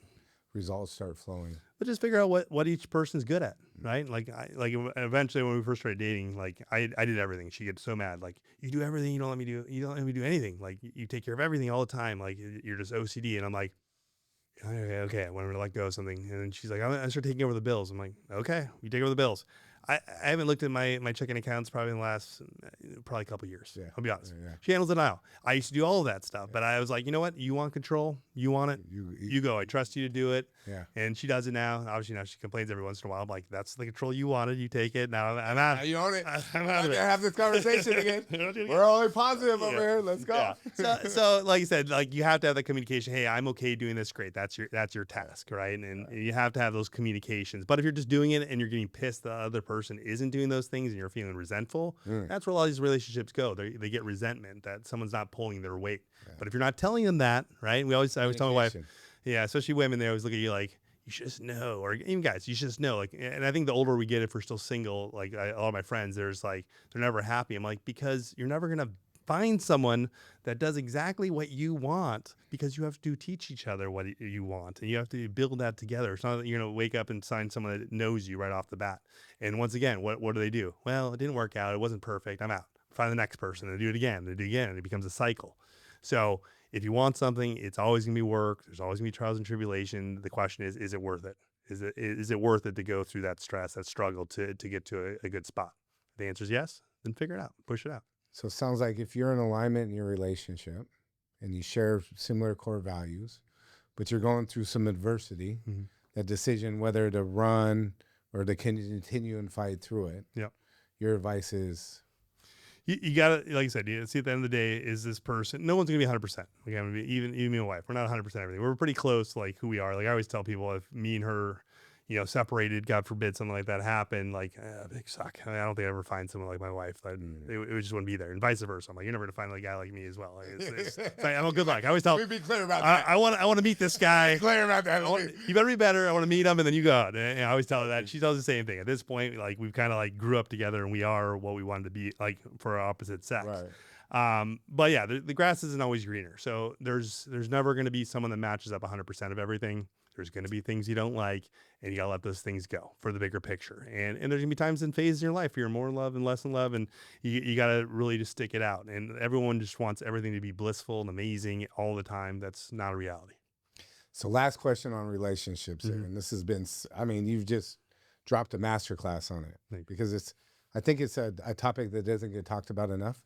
[SPEAKER 2] results start flowing.
[SPEAKER 1] But just figure out what each person's good at, right? Like eventually when we first started dating, like I did everything. She gets so mad, like, you do everything, you don't let me do anything. Like you take care of everything all the time. Like you're just OCD. And I'm like, okay, I want her to let go of something. And then she's like, I start taking over the bills. I'm like, okay, you take over the bills. I haven't looked at my checking accounts probably in the last a couple of years. I'll be honest. She handles it now. I used to do all of that stuff, but I was like, you know what? You want control? You want it? You go. I trust you to do it. Yeah. And she does it now. Obviously now she complains every once in a while. I'm like, that's the control you wanted. You take it. Now I'm out.
[SPEAKER 2] Now you own it.
[SPEAKER 1] I'm out of it.
[SPEAKER 2] Have this conversation again. We're only positive over here. Let's go.
[SPEAKER 1] Yeah. So like you said, like you have to have that communication. Hey, I'm okay doing this. Great. That's your task, right? And you have to have those communications. But if you're just doing it and you're getting pissed the other person isn't doing those things and you're feeling resentful, that's where a lot of these relationships go. They get resentment that someone's not pulling their weight. But if you're not telling them that, right? I always tell my wife, especially women, they always look at you like, you should just know, or even guys, you should just know. Like, and I think the older we get, if we're still single, like a lot of my friends, there's like, they're never happy. I'm like, because you're never going to find someone that does exactly what you want, because you have to teach each other what you want, and you have to build that together. It's not that you're going to wake up and find someone that knows you right off the bat. And once again, what do they do? Well, it didn't work out. It wasn't perfect. I'm out. Find the next person and do it again. They do it again. And it becomes a cycle. So if you want something, it's always going to be work. There's always going to be trials and tribulation. The question is it worth it? Is it worth it to go through that stress, that struggle to get to a good spot? If the answer is yes, then figure it out, push it out.
[SPEAKER 2] So it sounds like if you're in alignment in your relationship and you share similar core values, but you're going through some adversity,
[SPEAKER 1] Mhm.
[SPEAKER 2] that decision whether to run or to continue and fight through it,
[SPEAKER 1] Yep.
[SPEAKER 2] your advice is
[SPEAKER 1] You gotta, like I said, you see at the end of the day, is this person? No one's gonna be 100%. Like, I'm gonna be even my wife. We're not 100% everything. We're pretty close, to, like who we are. Like I always tell people, if me and her, separated, God forbid, something like that happened, like big suck. I don't think I ever find someone like my wife. That it just wouldn't be there, and vice versa. I'm like, you're never gonna find a guy like me as well. Like, it's like, I'm a good luck. I always tell.
[SPEAKER 2] Let me be clear about
[SPEAKER 1] I,
[SPEAKER 2] that.
[SPEAKER 1] I want to meet this guy.
[SPEAKER 2] Clear about that.
[SPEAKER 1] You better be better. I want to meet him, and then you go out. And I always tell her that. She tells the same thing. At this point, like we've kind of like grew up together, and we are what we wanted to be, like for our opposite sex.
[SPEAKER 2] Right.
[SPEAKER 1] But yeah, the grass isn't always greener. So there's never going to be someone that matches up 100% of everything. There's going to be things you don't like, and you got to let those things go for the bigger picture. And there's going to be times and phases in your life where you're more in love and less in love, and you got to really just stick it out. And everyone just wants everything to be blissful and amazing all the time. That's not a reality.
[SPEAKER 2] So last question on relationships here, and this has been, I mean, you've just dropped a masterclass on it because I think it's a topic that doesn't get talked about enough,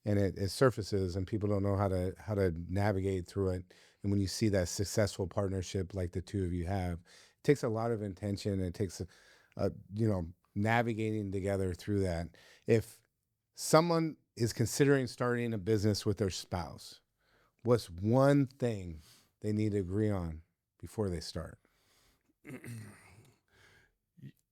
[SPEAKER 2] and it surfaces and people don't know how to navigate through it. And when you see that successful partnership like the two of you have, it takes a lot of intention. It takes navigating together through that. If someone is considering starting a business with their spouse, what's one thing they need to agree on before they start?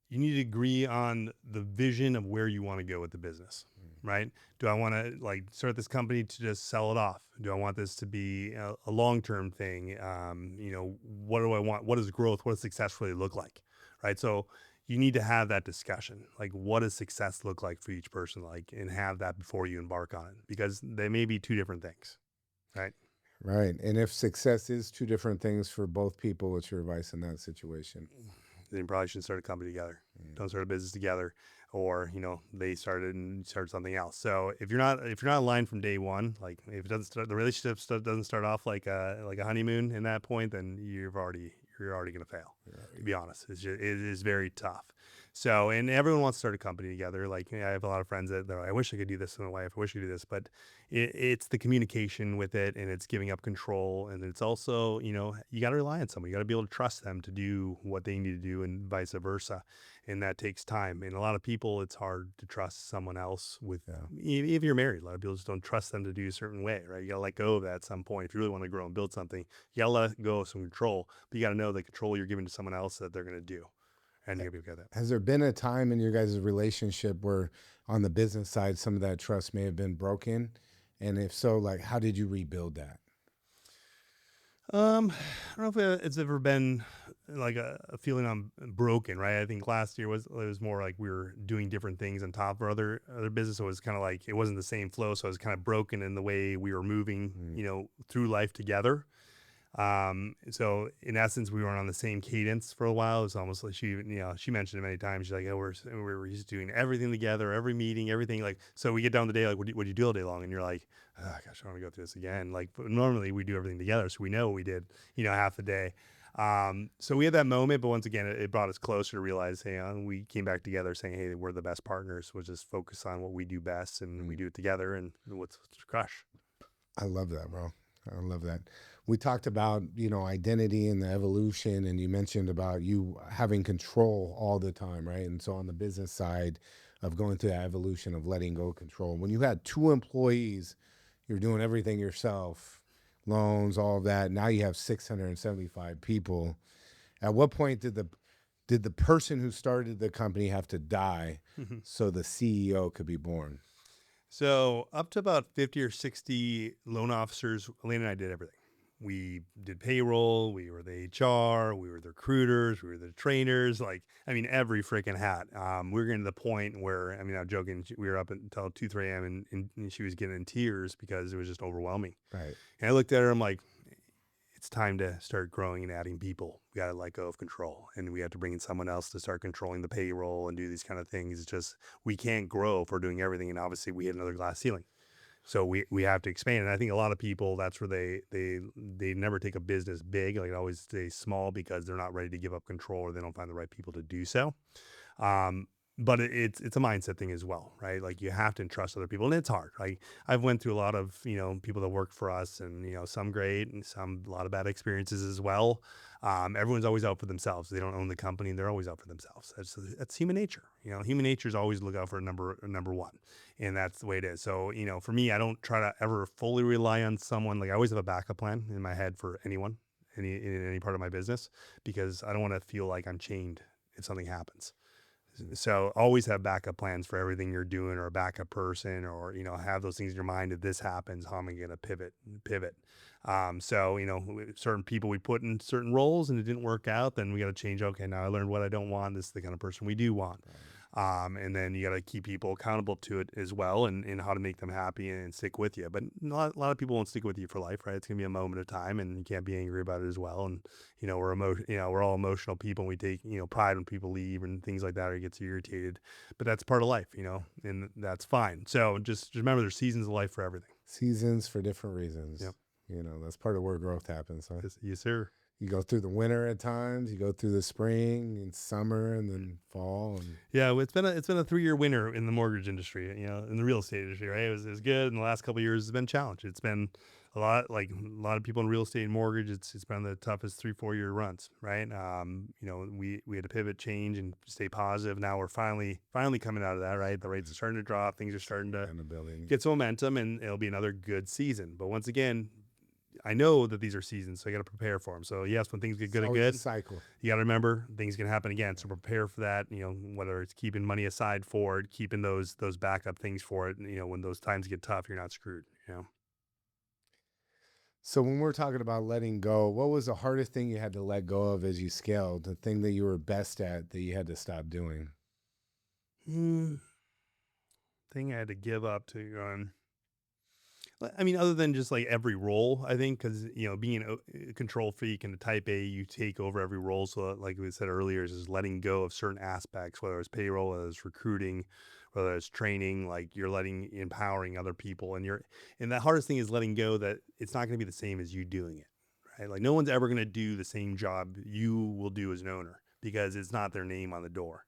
[SPEAKER 1] You need to agree on the vision of where you want to go with the business, right? Do I want to like start this company to just sell it off? Do I want this to be a long-term thing? What do I want? What does growth, what does success really look like, right? So you need to have that discussion. Like, what does success look like for each person? Like, and have that before you embark on it, because they may be two different things, right?
[SPEAKER 2] Right. And if success is two different things for both people, what's your advice in that situation?
[SPEAKER 1] Then you probably shouldn't start a company together. Don't start a business together, or they started and started something else. So if you're not aligned from day one, like if it doesn't start, the relationship doesn't start off like a honeymoon in that point, then you're already going to fail. To be honest, it is very tough. So, and everyone wants to start a company together. Like I have a lot of friends that they're like, I wish I could do this with my wife. I wish I could do this, but it's the communication with it, and it's giving up control, and it's also you got to rely on someone. You got to be able to trust them to do what they need to do, and vice versa, and that takes time. And a lot of people, it's hard to trust someone else with. If you're married, a lot of people just don't trust them to do a certain way, right? You got to let go of that at some point. If you really want to grow and build something, you got to let go of some control, but you got to know the control you're giving to someone else that they're going to do. And you're going to be okay with that.
[SPEAKER 2] Has there been a time in your guys' relationship where on the business side, some of that trust may have been broken? And if so, like, how did you rebuild that?
[SPEAKER 1] I don't know if it's ever been like a feeling I'm broken, right? I think last year it was more like we were doing different things on top of our other business. So it was kind of like it wasn't the same flow. So I was kind of broken in the way we were moving, through life together. So in essence, we weren't on the same cadence for a while. It's almost like she mentioned it many times. She's like, oh, we're just doing everything together, every meeting, everything. Like, so we get down the day, like, what do you do all day long? And you're like, oh, gosh, I want to go through this again. Like, but normally we do everything together. So we know what we did, half the day. So we had that moment, but once again, it brought us closer to realize, hey, we came back together saying, hey, we're the best partners. We'll just focus on what we do best, and we do it together, and let's crush.
[SPEAKER 2] I love that, bro. I love that. We talked about, identity and the evolution, and you mentioned about you having control all the time, right? And so on the business side of going through that evolution of letting go of control, when you had 2 employees, you're doing everything yourself, loans, all of that. Now you have 675 people. At what point did the person who started the company have to die so the CEO could be born?
[SPEAKER 1] So up to about 50 or 60 loan officers, Elena and I did everything. We did payroll, we were the HR, we were the recruiters, we were the trainers, every freaking hat. We were getting to the point where, I'm joking, we were up until 2, 3 a.m. and she was getting in tears because it was just overwhelming.
[SPEAKER 2] Right.
[SPEAKER 1] And I looked at her, I'm like, it's time to start growing and adding people. We got to let go of control, and we have to bring in someone else to start controlling the payroll and do these kind of things. It's just, we can't grow if we're doing everything. And obviously we hit another glass ceiling. So we have to expand. And I think a lot of people, that's where they never take a business big. Like, it always stay small because they're not ready to give up control, or they don't find the right people to do so. Um, but it's a mindset thing as well, right? Like, you have to entrust other people, and it's hard. Like, I've went through a lot of, people that work for us, and, some great and some, a lot of bad experiences as well. Everyone's always out for themselves. They don't own the company. They're always out for themselves. That's human nature. Human nature is always look out for number one, and that's the way it is. So, for me, I don't try to ever fully rely on someone. Like, I always have a backup plan in my head for anyone, in any part of my business, because I don't want to feel like I'm chained if something happens. So always have backup plans for everything you're doing, or a backup person, or, have those things in your mind. If this happens, how am I going to pivot? So, certain people we put in certain roles and it didn't work out, then we got to change. Okay, now I learned what I don't want. This is the kind of person we do want. And then you got to keep people accountable to it as well, and how to make them happy and stick with you. But a lot of people won't stick with you for life, right? It's going to be a moment of time, and you can't be angry about it as well. And, we're all emotional people, and we take, pride when people leave and things like that, or get irritated, but that's part of life, and that's fine. So just remember, there's seasons of life for everything.
[SPEAKER 2] Seasons for different reasons.
[SPEAKER 1] Yep.
[SPEAKER 2] That's part of where growth happens. Huh?
[SPEAKER 1] Yes, sir.
[SPEAKER 2] You go through the winter at times, you go through the spring and summer, and then fall. And
[SPEAKER 1] yeah, well, it's been a 3-year winter in the mortgage industry, in the real estate industry, right? It was good. In the last couple of years, it's been challenged. It's been a lot of people in real estate and mortgage. It's been the toughest 3-4 year runs, right? We had to pivot, change, and stay positive. Now we're finally coming out of that, right? The rates are starting to drop. Things are starting to get some momentum, and it'll be another good season. But once again, I know that these are seasons, so you got to prepare for them. So yes, when things get good,
[SPEAKER 2] a cycle.
[SPEAKER 1] You got to remember things can happen again. So prepare for that. Whether it's keeping money aside for it, keeping those backup things for it. When those times get tough, you're not screwed.
[SPEAKER 2] So when we're talking about letting go, what was the hardest thing you had to let go of as you scaled? The thing that you were best at that you had to stop doing?
[SPEAKER 1] Thing I had to give up to. I mean, other than just like every role, I think, because, being a control freak and a type A, you take over every role. So, like we said earlier, is letting go of certain aspects, whether it's payroll, whether it's recruiting, whether it's training. Like, you're empowering other people, and the hardest thing is letting go that it's not going to be the same as you doing it, right? Like, no one's ever going to do the same job you will do as an owner, because it's not their name on the door.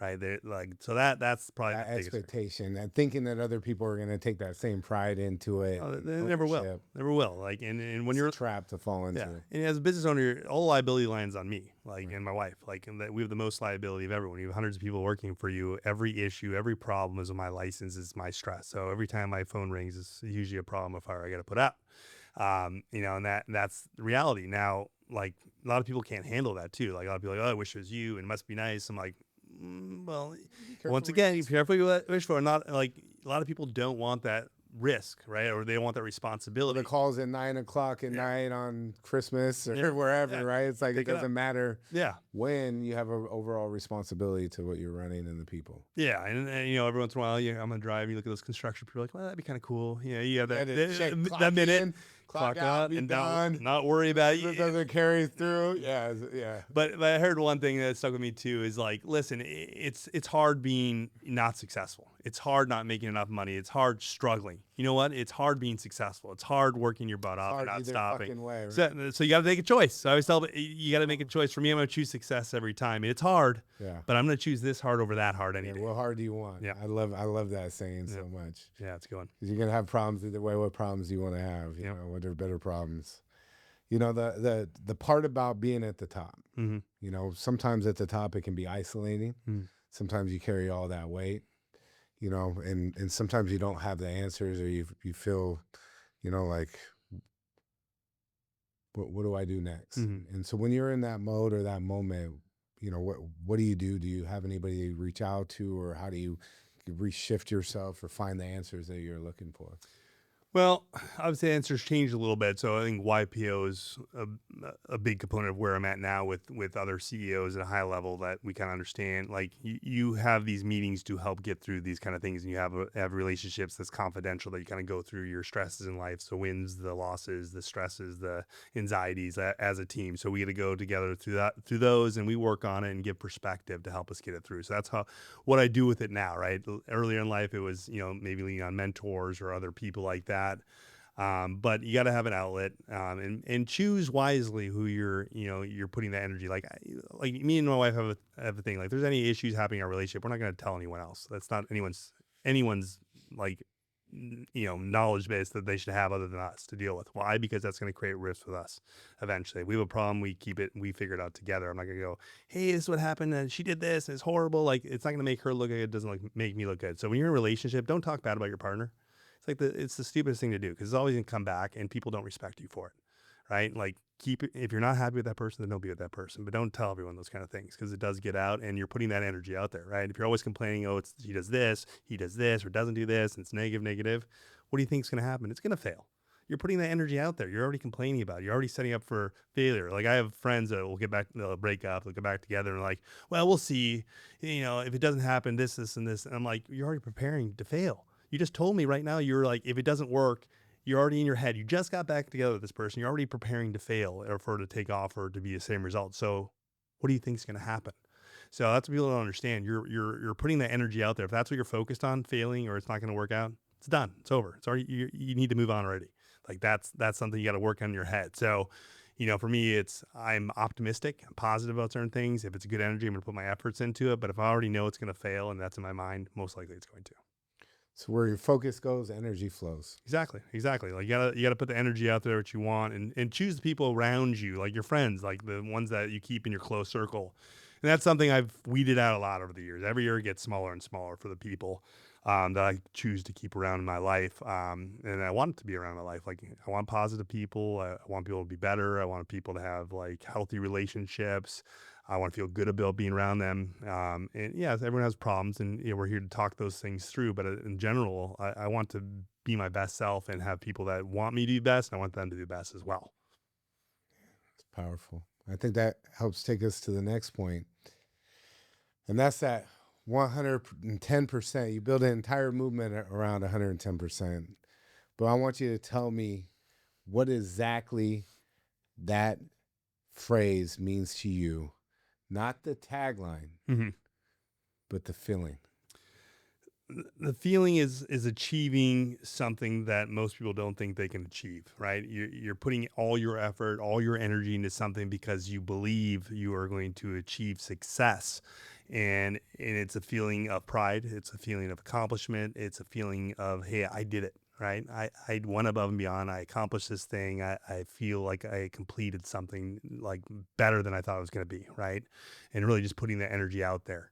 [SPEAKER 1] Right. They're so that's probably
[SPEAKER 2] that expectation, and thinking that other people are going to take that same pride into it.
[SPEAKER 1] Oh, they never will. Like, and when you're
[SPEAKER 2] trapped to fall into.
[SPEAKER 1] Yeah. And as a business owner, all liability lands on me, and my wife, and that we have the most liability of everyone. You have hundreds of people working for you. Every issue, every problem is my license, is my stress. So every time my phone rings, it's usually a problem, a fire I got to put out. And that's the reality. Now, like, a lot of people can't handle that too. Like, a lot of people are like, oh, I wish it was you, and it must be nice. I'm like, well, once again, be careful what you wish for. Not like, a lot of people don't want that risk, right? Or they don't want that responsibility.
[SPEAKER 2] The calls at 9 o'clock at night on Christmas or wherever, right? It's like, it doesn't matter when you have an overall responsibility to what you're running and the people.
[SPEAKER 1] Yeah. And every once in a while, I'm going to drive, you look at those construction people, like, well, that'd be kind of cool. You have that minute. Clock out and done. Not worry about it.
[SPEAKER 2] It doesn't carry through. Yeah.
[SPEAKER 1] But I heard one thing that stuck with me too is, like, listen, it's hard being not successful. It's hard not making enough money. It's hard struggling. You know what? It's hard being successful. It's hard working your butt off and not stopping.
[SPEAKER 2] Way, right?
[SPEAKER 1] So you got to make a choice. So I always tell you got to make a choice. For me, I'm going to choose success every time. It's hard, but I'm going to choose this hard over that hard any day.
[SPEAKER 2] What hard do you want?
[SPEAKER 1] Yeah.
[SPEAKER 2] I love that saying so much.
[SPEAKER 1] Yeah, it's going.
[SPEAKER 2] Because you're going to have problems either way. What problems do you want to have? You know, what are better problems? The part about being at the top, sometimes at the top, it can be isolating. Sometimes you carry all that weight, and sometimes you don't have the answers, or you feel, like, what do I do next? And so when you're in that mode or that moment, what do you do? Do you have anybody to reach out to, or how do you reshift yourself or find the answers that you're looking for?
[SPEAKER 1] Well, obviously the answer's changed a little bit. So I think YPO is a big component of where I'm at now with other CEOs at a high level that we kind of understand. Like you have these meetings to help get through these kind of things, and you have relationships that's confidential that you kind of go through your stresses in life. So wins, the losses, the stresses, the anxieties as a team. So we get to go together through those, and we work on it and give perspective to help us get it through. So that's what I do with it now, right? Earlier in life, it was, maybe leaning on mentors or other people like that. But you got to have an outlet, and choose wisely who you're putting that energy. Like me and my wife have a thing. Like, there's any issues happening in our relationship, we're not going to tell anyone else. That's not anyone's like knowledge base that they should have other than us to deal with. Why? Because that's going to create rifts with us eventually. If we have a problem, we figure it out together. I'm not going to go, hey, this is what happened and she did this and it's horrible. Like, it's not going to make her look good. It doesn't like make me look good. So when you're in a relationship, don't talk bad about your partner. It's the stupidest thing to do, because it's always going to come back and people don't respect you for it. Right? Like, keep it. If you're not happy with that person, then don't be with that person. But don't tell everyone those kind of things, because it does get out, and you're putting that energy out there, right? If you're always complaining, oh, he does this, or doesn't do this, and it's negative, what do you think is going to happen? It's going to fail. You're putting that energy out there. You're already complaining about it. You're already setting up for failure. Like, I have friends that will they'll break up, they'll get back together, and like, well, we'll see. If it doesn't happen, this, and this. And I'm like, you're already preparing to fail. You just told me right now, you're like, if it doesn't work, you're already in your head. You just got back together with this person. You're already preparing to fail, or for it to take off, or to be the same result. So what do you think is going to happen? So that's what people don't understand. You're putting that energy out there. If that's what you're focused on, failing, or it's not going to work out, it's done. It's over. It's already, you need to move on already. Like, that's something you got to work on in your head. So, for me, I'm optimistic, I'm positive about certain things. If it's a good energy, I'm going to put my efforts into it. But if I already know it's going to fail and that's in my mind, most likely it's going to.
[SPEAKER 2] So where your focus goes, energy flows.
[SPEAKER 1] Exactly. Like, you gotta put the energy out there what you want, and choose the people around you, like your friends, like the ones that you keep in your close circle. And that's something I've weeded out a lot over the years. Every year it gets smaller and smaller for the people that I choose to keep around in my life. And I want to be around in my life. Like, I want positive people. I want people to be better. I want people to have like healthy relationships. I want to feel good about being around them. And yeah, everyone has problems, and we're here to talk those things through. But in general, I want to be my best self and have people that want me to be best, and I want them to do best as well.
[SPEAKER 2] It's powerful. I think that helps take us to the next point. And that's that 110%. You build an entire movement around 110%. But I want you to tell me what exactly that phrase means to you. Not the tagline,
[SPEAKER 1] Mm-hmm.
[SPEAKER 2] but the feeling.
[SPEAKER 1] The feeling is achieving something that most people don't think they can achieve, right? You're putting all your effort, all your energy into something because you believe you are going to achieve success. And it's a feeling of pride, it's a feeling of accomplishment, it's a feeling of, hey, I did it, right? I went above and beyond, I accomplished this thing, I feel like I completed something like better than I thought it was going to be, right? And really just putting the energy out there.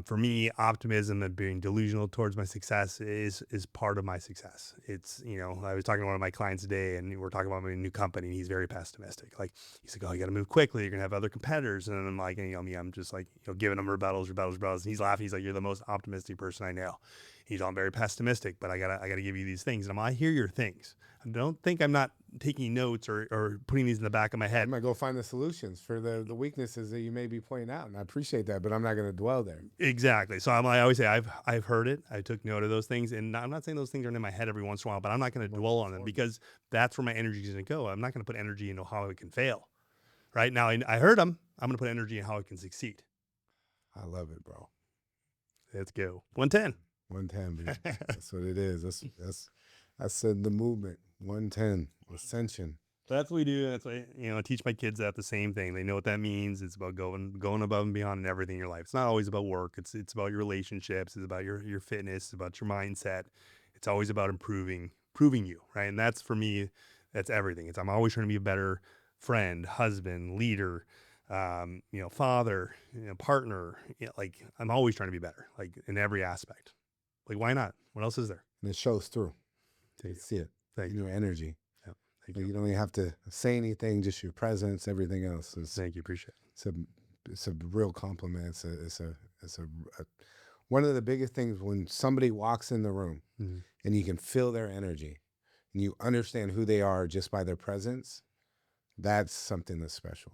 [SPEAKER 1] For me, optimism and being delusional towards my success is part of my success. It's, I was talking to one of my clients today, and we're talking about my new company, and he's very pessimistic. Like, he's like, oh, you got to move quickly. You're going to have other competitors. And I'm like, me, I'm just like, giving him rebuttals. And he's laughing. He's like, you're the most optimistic person I know. He's all very pessimistic, but I gotta give you these things. And I hear your things. Don't think I'm not taking notes or putting these in the back of my
[SPEAKER 2] I
[SPEAKER 1] head.
[SPEAKER 2] might go find the solutions for the weaknesses that you may be pointing out. And I appreciate that, but I'm not going to dwell there.
[SPEAKER 1] Exactly. So I always say I've heard it. I took note of those things, and I'm not saying those things aren't in my head every once in a while, but I'm not going to dwell on them, because that's where my energy is going to go. I'm not going to put energy into how it can fail. Right now, I heard them. I'm going to put energy in how it can succeed.
[SPEAKER 2] I love it, bro.
[SPEAKER 1] Let's go. 110.
[SPEAKER 2] 110, baby. That's what it is. That's the movement. 110 ascension.
[SPEAKER 1] That's what we do. That's what I teach my kids that the same thing. They know what that means. It's about going above and beyond in everything in your life. It's not always about work. It's about your relationships. It's about your fitness. It's about your mindset. It's always about proving you, right? And that's, for me, that's everything. I'm always trying to be a better friend, husband, leader, father, partner. Like, I'm always trying to be better, like, in every aspect. Like, why not? What else is there?
[SPEAKER 2] And it shows through.
[SPEAKER 1] Thank
[SPEAKER 2] You see it
[SPEAKER 1] Thank
[SPEAKER 2] in your energy.
[SPEAKER 1] Yeah. Thank
[SPEAKER 2] You
[SPEAKER 1] you.
[SPEAKER 2] don't even have to say anything, just your presence, everything else.
[SPEAKER 1] Thank you. Appreciate it.
[SPEAKER 2] It's a real compliment. One of the biggest things when somebody walks in the room
[SPEAKER 1] Mm-hmm.
[SPEAKER 2] and you can feel their energy. and you understand who they are just by their presence, that's something that's special.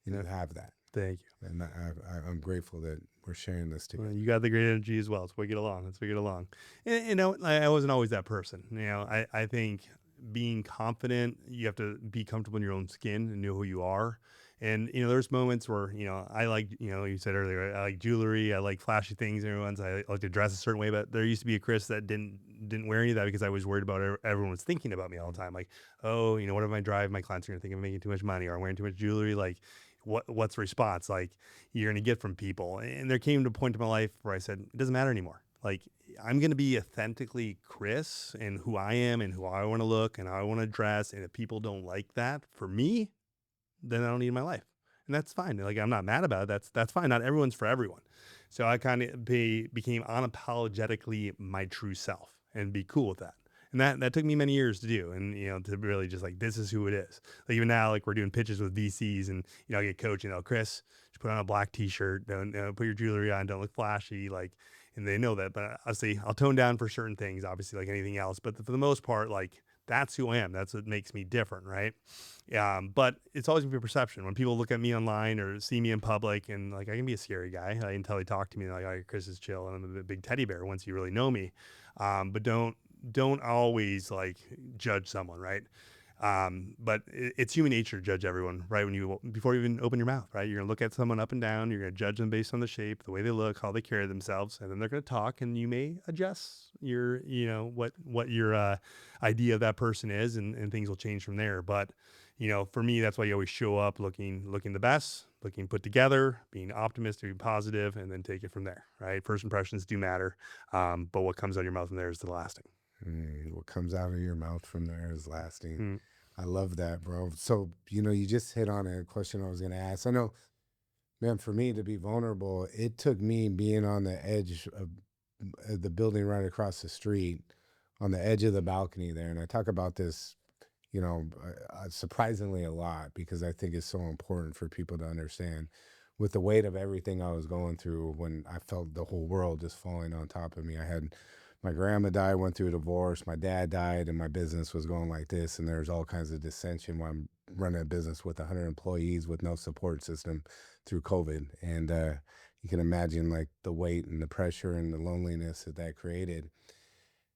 [SPEAKER 2] And
[SPEAKER 1] Yeah.
[SPEAKER 2] you have that.
[SPEAKER 1] Thank you.
[SPEAKER 2] And I'm grateful that we're sharing this
[SPEAKER 1] Well,
[SPEAKER 2] together.
[SPEAKER 1] you got the great energy as well. Let's we get along. Let's we get along. And, I wasn't always that person. I think being confident, you have to be comfortable in your own skin and know who you are. And there's moments where I like you said earlier, I like jewelry, I like flashy things. Everyone's I like to dress a certain way, but there used to be a Chris that didn't wear any of that because I was worried about everyone was thinking about me all the time. Like, oh, what if I drive? My clients are gonna think I'm making too much money, or I'm wearing too much jewelry. Like, what's the response like you're going to get from people? And there came to a point in my life where I said, it doesn't matter anymore. Like, I'm going to be authentically Chris and who I am and who I want to look and how I want to dress. And if people don't like that for me, then I don't need my life. And that's fine. Like, I'm not mad about it. That's fine. Not everyone's for everyone. So I kind of became unapologetically my true self and be cool with that. And that took me many years to do. And, to really just like, this is who it is. Like, even now, like we're doing pitches with VCs and, I get coached, Chris, just put on a black t-shirt, don't put your jewelry on, don't look flashy. Like, and they know that, but obviously I'll tone down for certain things, obviously like anything else. But for the most part, like, that's who I am. That's what makes me different. Right. But it's always gonna be a perception when people look at me online or see me in public, and like I can be a scary guy until they talk to me like, oh, Chris is chill and I'm a big teddy bear once you really know me. But don't always like judge someone, right? But it's human nature to judge everyone, right? Before you even open your mouth, right? You're gonna look at someone up and down. You're gonna judge them based on the shape, the way they look, how they carry themselves, and then they're gonna talk, and you may adjust your, what your idea of that person is, and things will change from there. But for me, that's why you always show up looking the best, looking put together, being optimistic, being positive, and then take it from there, right? First impressions do matter, but what comes out of your mouth from there is the lasting.
[SPEAKER 2] What comes out of your mouth from there is lasting.
[SPEAKER 1] Mm.
[SPEAKER 2] I love that, bro. So, you just hit on a question I was going to ask. I know, man, for me to be vulnerable, it took me being on the edge of the building right across the street, on the edge of the balcony there. And I talk about this, surprisingly a lot because I think it's so important for people to understand with the weight of everything I was going through when I felt the whole world just falling on top of me. I had my grandma died, went through a divorce, my dad died, and my business was going like this. And there's all kinds of dissension when I'm running a business with 100 employees with no support system through COVID. And you can imagine like the weight and the pressure and the loneliness that created.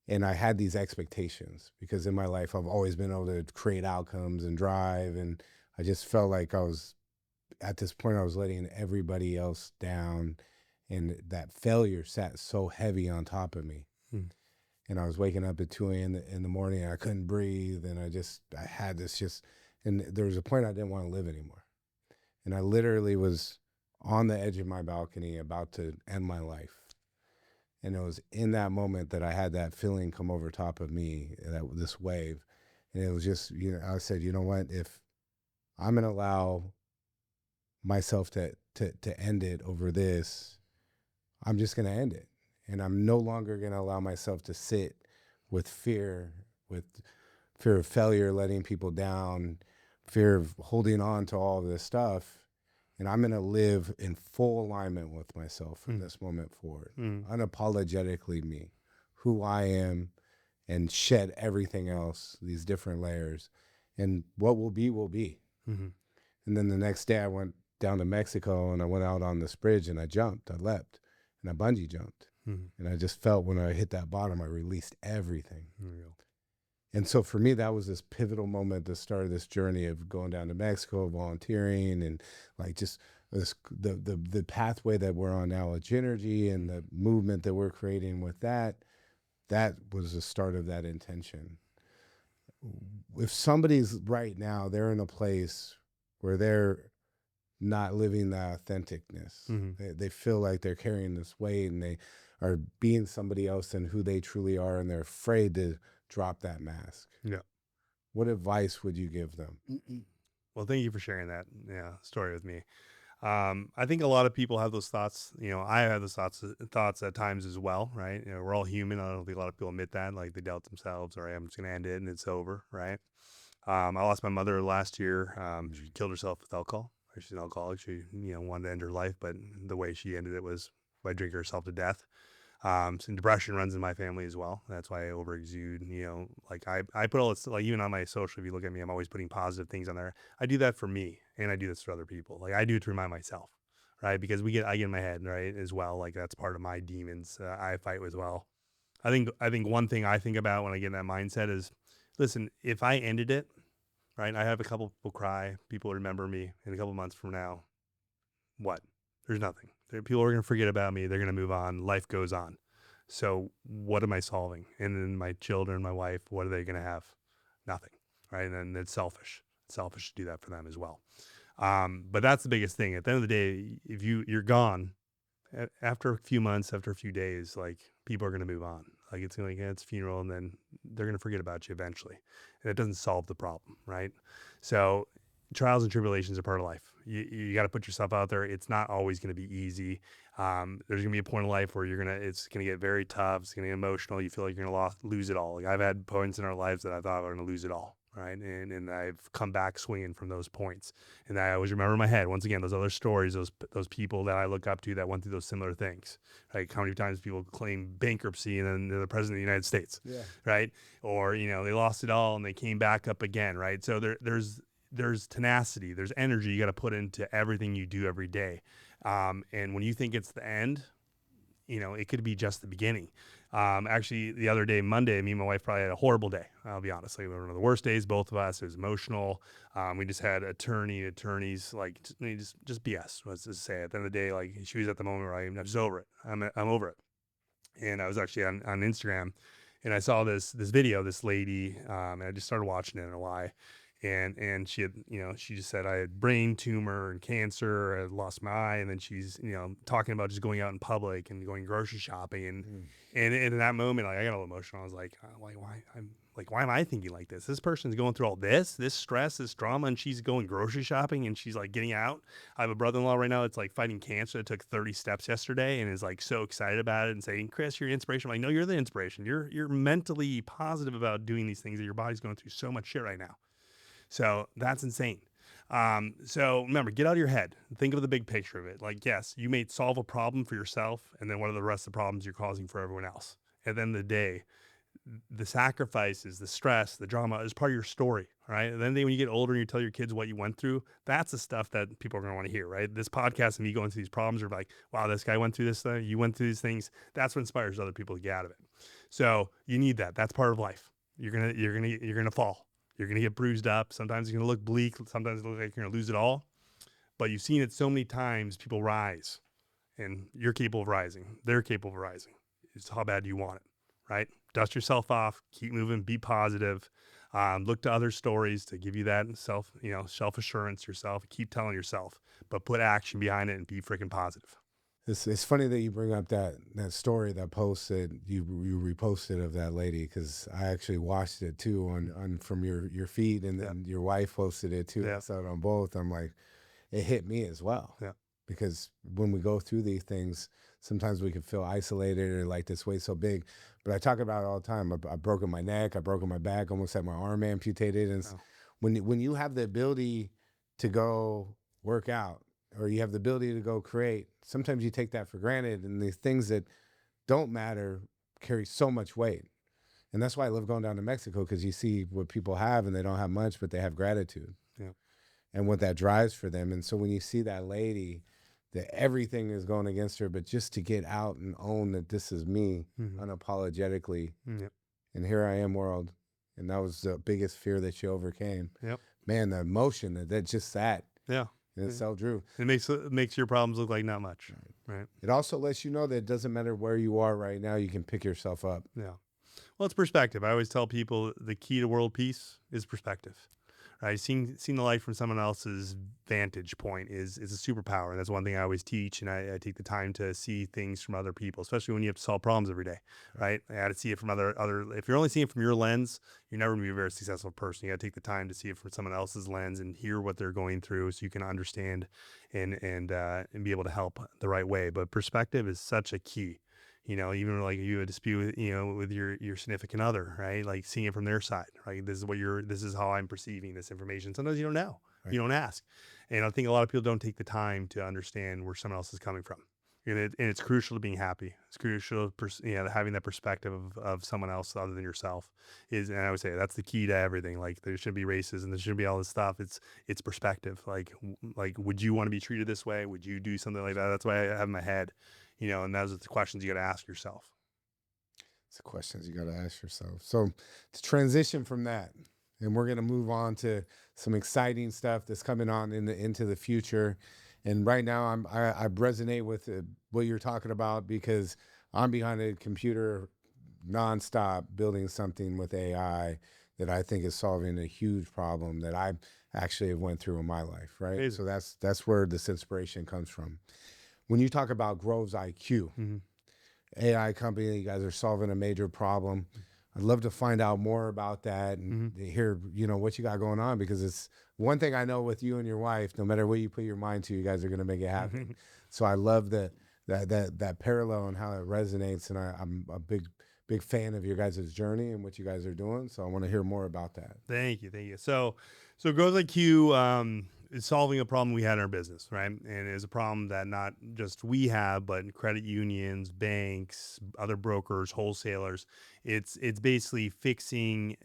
[SPEAKER 2] And I had these expectations because in my life, I've always been able to create outcomes and drive. And I just felt like at this point, I was letting everybody else down. And that failure sat so heavy on top of me. And I was waking up at 2 a.m. in the morning and I couldn't breathe. And I had this and there was a point I didn't want to live anymore. And I literally was on the edge of my balcony about to end my life. And it was in that moment that I had that feeling come over top of me, this wave. And it was just, I said, you know what, if I'm going to allow myself to end it over this, I'm just going to end it. And I'm no longer going to allow myself to sit with fear of failure, letting people down, fear of holding on to all this stuff. And I'm going to live in full alignment with myself from this moment forward. Unapologetically me, who I am, and shed everything else, these different layers. And what will be, will be.
[SPEAKER 1] Mm-hmm.
[SPEAKER 2] And then the next day I went down to Mexico and I went out on this bridge and I leapt, and I bungee jumped. And I just felt when I hit that bottom, I released everything. And so for me, that was this pivotal moment, the start of this journey of going down to Mexico, volunteering, and like just the pathway that we're on now at Gynergy and the movement that we're creating with that was the start of that intention. If somebody's right now, they're in a place where they're not living the authenticness. They feel like they're carrying this weight and they are being somebody else than who they truly are, and they're afraid to drop that mask.
[SPEAKER 1] Yeah.
[SPEAKER 2] What advice would you give them?
[SPEAKER 1] Well, thank you for sharing that story with me. I think a lot of people have those thoughts. I have those thoughts at times as well, right? We're all human. I don't think a lot of people admit that. Like they doubt themselves, or hey, I'm just going to end it and it's over, right? I lost my mother last year. She killed herself with alcohol. She's an alcoholic. She, wanted to end her life, but the way she ended it was by drinking herself to death. So depression runs in my family as well. That's why I over exude, like I put all this, like even on my social, if you look at me, I'm always putting positive things on there. I do that for me and I do this for other people. Like I do it to remind myself, right? Because I get in my head, right, as well. Like that's part of my demons I fight with as well. I think one thing I think about when I get in that mindset is, listen, if I ended it, right, I have a couple people cry, people remember me in a couple months from now. What? There's nothing. People are going to forget about me. They're going to move on. Life goes on. So what am I solving? And then my children, my wife, what are they going to have? Nothing, right? And then it's selfish. It's selfish to do that for them as well. But that's the biggest thing. At the end of the day, if you're gone after a few months, after a few days, like people are going to move on. Like it's going to it's a funeral, and then they're going to forget about you eventually, and it doesn't solve the problem, right? So trials and tribulations are part of life. You got to put yourself out there. It's not always going to be easy. There's going to be a point in life where it's going to get very tough. It's going to get emotional. You feel like you're going to lose it all. Like I've had points in our lives that I thought we were going to lose it all, right? And I've come back swinging from those points. And I always remember in my head, once again, those other stories, those people that I look up to that went through those similar things, right? How many times people claim bankruptcy and then they're the president of the United States,
[SPEAKER 2] Yeah.
[SPEAKER 1] right? Or, they lost it all and they came back up again, right? So there's tenacity, there's energy you got to put into everything you do every day. And when you think it's the end, it could be just the beginning. Actually, the other day, Monday, me and my wife probably had a horrible day. I'll be honest. Like, one of the worst days, both of us. It was emotional. We just had attorneys, like, just BS. Let's just say at the end of the day, like, she was at the moment where I'm just over it. I'm over it. And I was actually on Instagram, and I saw this video, this lady, and I just started watching it. I don't know why. And she had, she just said I had brain tumor and cancer. I had lost my eye, and then she's, talking about just going out in public and going grocery shopping, and in that moment, like I got a little emotional. I was like, why am I thinking like this? This person's going through all this stress, this drama, and she's going grocery shopping, and she's like getting out. I have a brother-in-law right now that's like fighting cancer. It took 30 steps yesterday, and is like so excited about it and saying, "Chris, you're inspiration." I'm like, no, you're the inspiration. You're mentally positive about doing these things that your body's going through so much shit right now. So that's insane. So remember, get out of your head. Think of the big picture of it. Like, yes, you may solve a problem for yourself, and then what are the rest of the problems you're causing for everyone else? At the end of the day, the sacrifices, the stress, the drama is part of your story, right? And then when you get older and you tell your kids what you went through, that's the stuff that people are going to want to hear, right? This podcast and me going through these problems are like, wow, this guy went through this thing, you went through these things. That's what inspires other people to get out of it. So you need that. That's part of life. You're gonna fall. You're gonna get bruised up. Sometimes it's gonna look bleak. Sometimes it looks like you're gonna lose it all. But you've seen it so many times. People rise, and you're capable of rising. They're capable of rising. It's how bad do you want it, right? Dust yourself off. Keep moving. Be positive. Look to other stories to give you that self assurance yourself. Keep telling yourself, but put action behind it and be freaking positive.
[SPEAKER 2] It's funny that you bring up that story, that post that you reposted of that lady, because I actually watched it too on from your feed, and then your wife posted it too.
[SPEAKER 1] Yeah.
[SPEAKER 2] I saw it on both. I'm like, it hit me as well.
[SPEAKER 1] Yeah.
[SPEAKER 2] Because when we go through these things, sometimes we can feel isolated or like this weight's so big. But I talk about it all the time. I've broken my neck, I've broken my back, almost had my arm amputated. And when you have the ability to go work out, or you have the ability to go create, sometimes you take that for granted. And these things that don't matter carry so much weight. And that's why I love going down to Mexico, because you see what people have and they don't have much, but they have gratitude.
[SPEAKER 1] Yeah.
[SPEAKER 2] And what that drives for them. And so when you see that lady, that everything is going against her, but just to get out and own that this is me unapologetically.
[SPEAKER 1] Yep.
[SPEAKER 2] And here I am, world. And that was the biggest fear that she overcame.
[SPEAKER 1] Yep.
[SPEAKER 2] Man, the emotion that just sat.
[SPEAKER 1] Yeah.
[SPEAKER 2] And itself drew.
[SPEAKER 1] It makes your problems look like not much. Right.
[SPEAKER 2] It also lets you know that it doesn't matter where you are right now, you can pick yourself up.
[SPEAKER 1] Yeah. Well, it's perspective. I always tell people the key to world peace is perspective. Right? Seeing the life from someone else's vantage point is a superpower. And that's one thing I always teach. And I take the time to see things from other people, especially when you have to solve problems every day. Right? I got to see it from other. If you're only seeing it from your lens, you're never going to be a very successful person. You got to take the time to see it from someone else's lens and hear what they're going through, so you can understand and be able to help the right way. But perspective is such a key. Even like you have a dispute with your significant other, right? Like seeing it from their side, right? This is how I'm perceiving this information. Sometimes you don't know, right. You don't ask. And I think a lot of people don't take the time to understand where someone else is coming from. And it's crucial to being happy. It's crucial, having that perspective of someone else other than yourself and I would say that's the key to everything. Like there shouldn't be races and there shouldn't be all this stuff. It's perspective. Like, would you want to be treated this way? Would you do something like that? That's why I have in my head, and those are the questions you got to ask yourself.
[SPEAKER 2] It's the questions you got to ask yourself. So to transition from that, and we're going to move on to some exciting stuff that's coming on into the future. And right now, I resonate with what you're talking about because I'm behind a computer nonstop building something with AI that I think is solving a huge problem that I actually have went through in my life. Right.
[SPEAKER 1] Amazing.
[SPEAKER 2] So that's where this inspiration comes from. When you talk about Groves IQ, AI company, you guys are solving a major problem. I'd love to find out more about that and to hear, what you got going on, because it's one thing I know with you and your wife, no matter what you put your mind to, you guys are going to make it happen. So I love that parallel and how it resonates. And I'm a big fan of your guys' journey and what you guys are doing. So I want to hear more about that.
[SPEAKER 1] Thank you. So Growth IQ is solving a problem we had in our business, right? And it's a problem that not just we have, but credit unions, banks, other brokers, wholesalers. It's basically fixing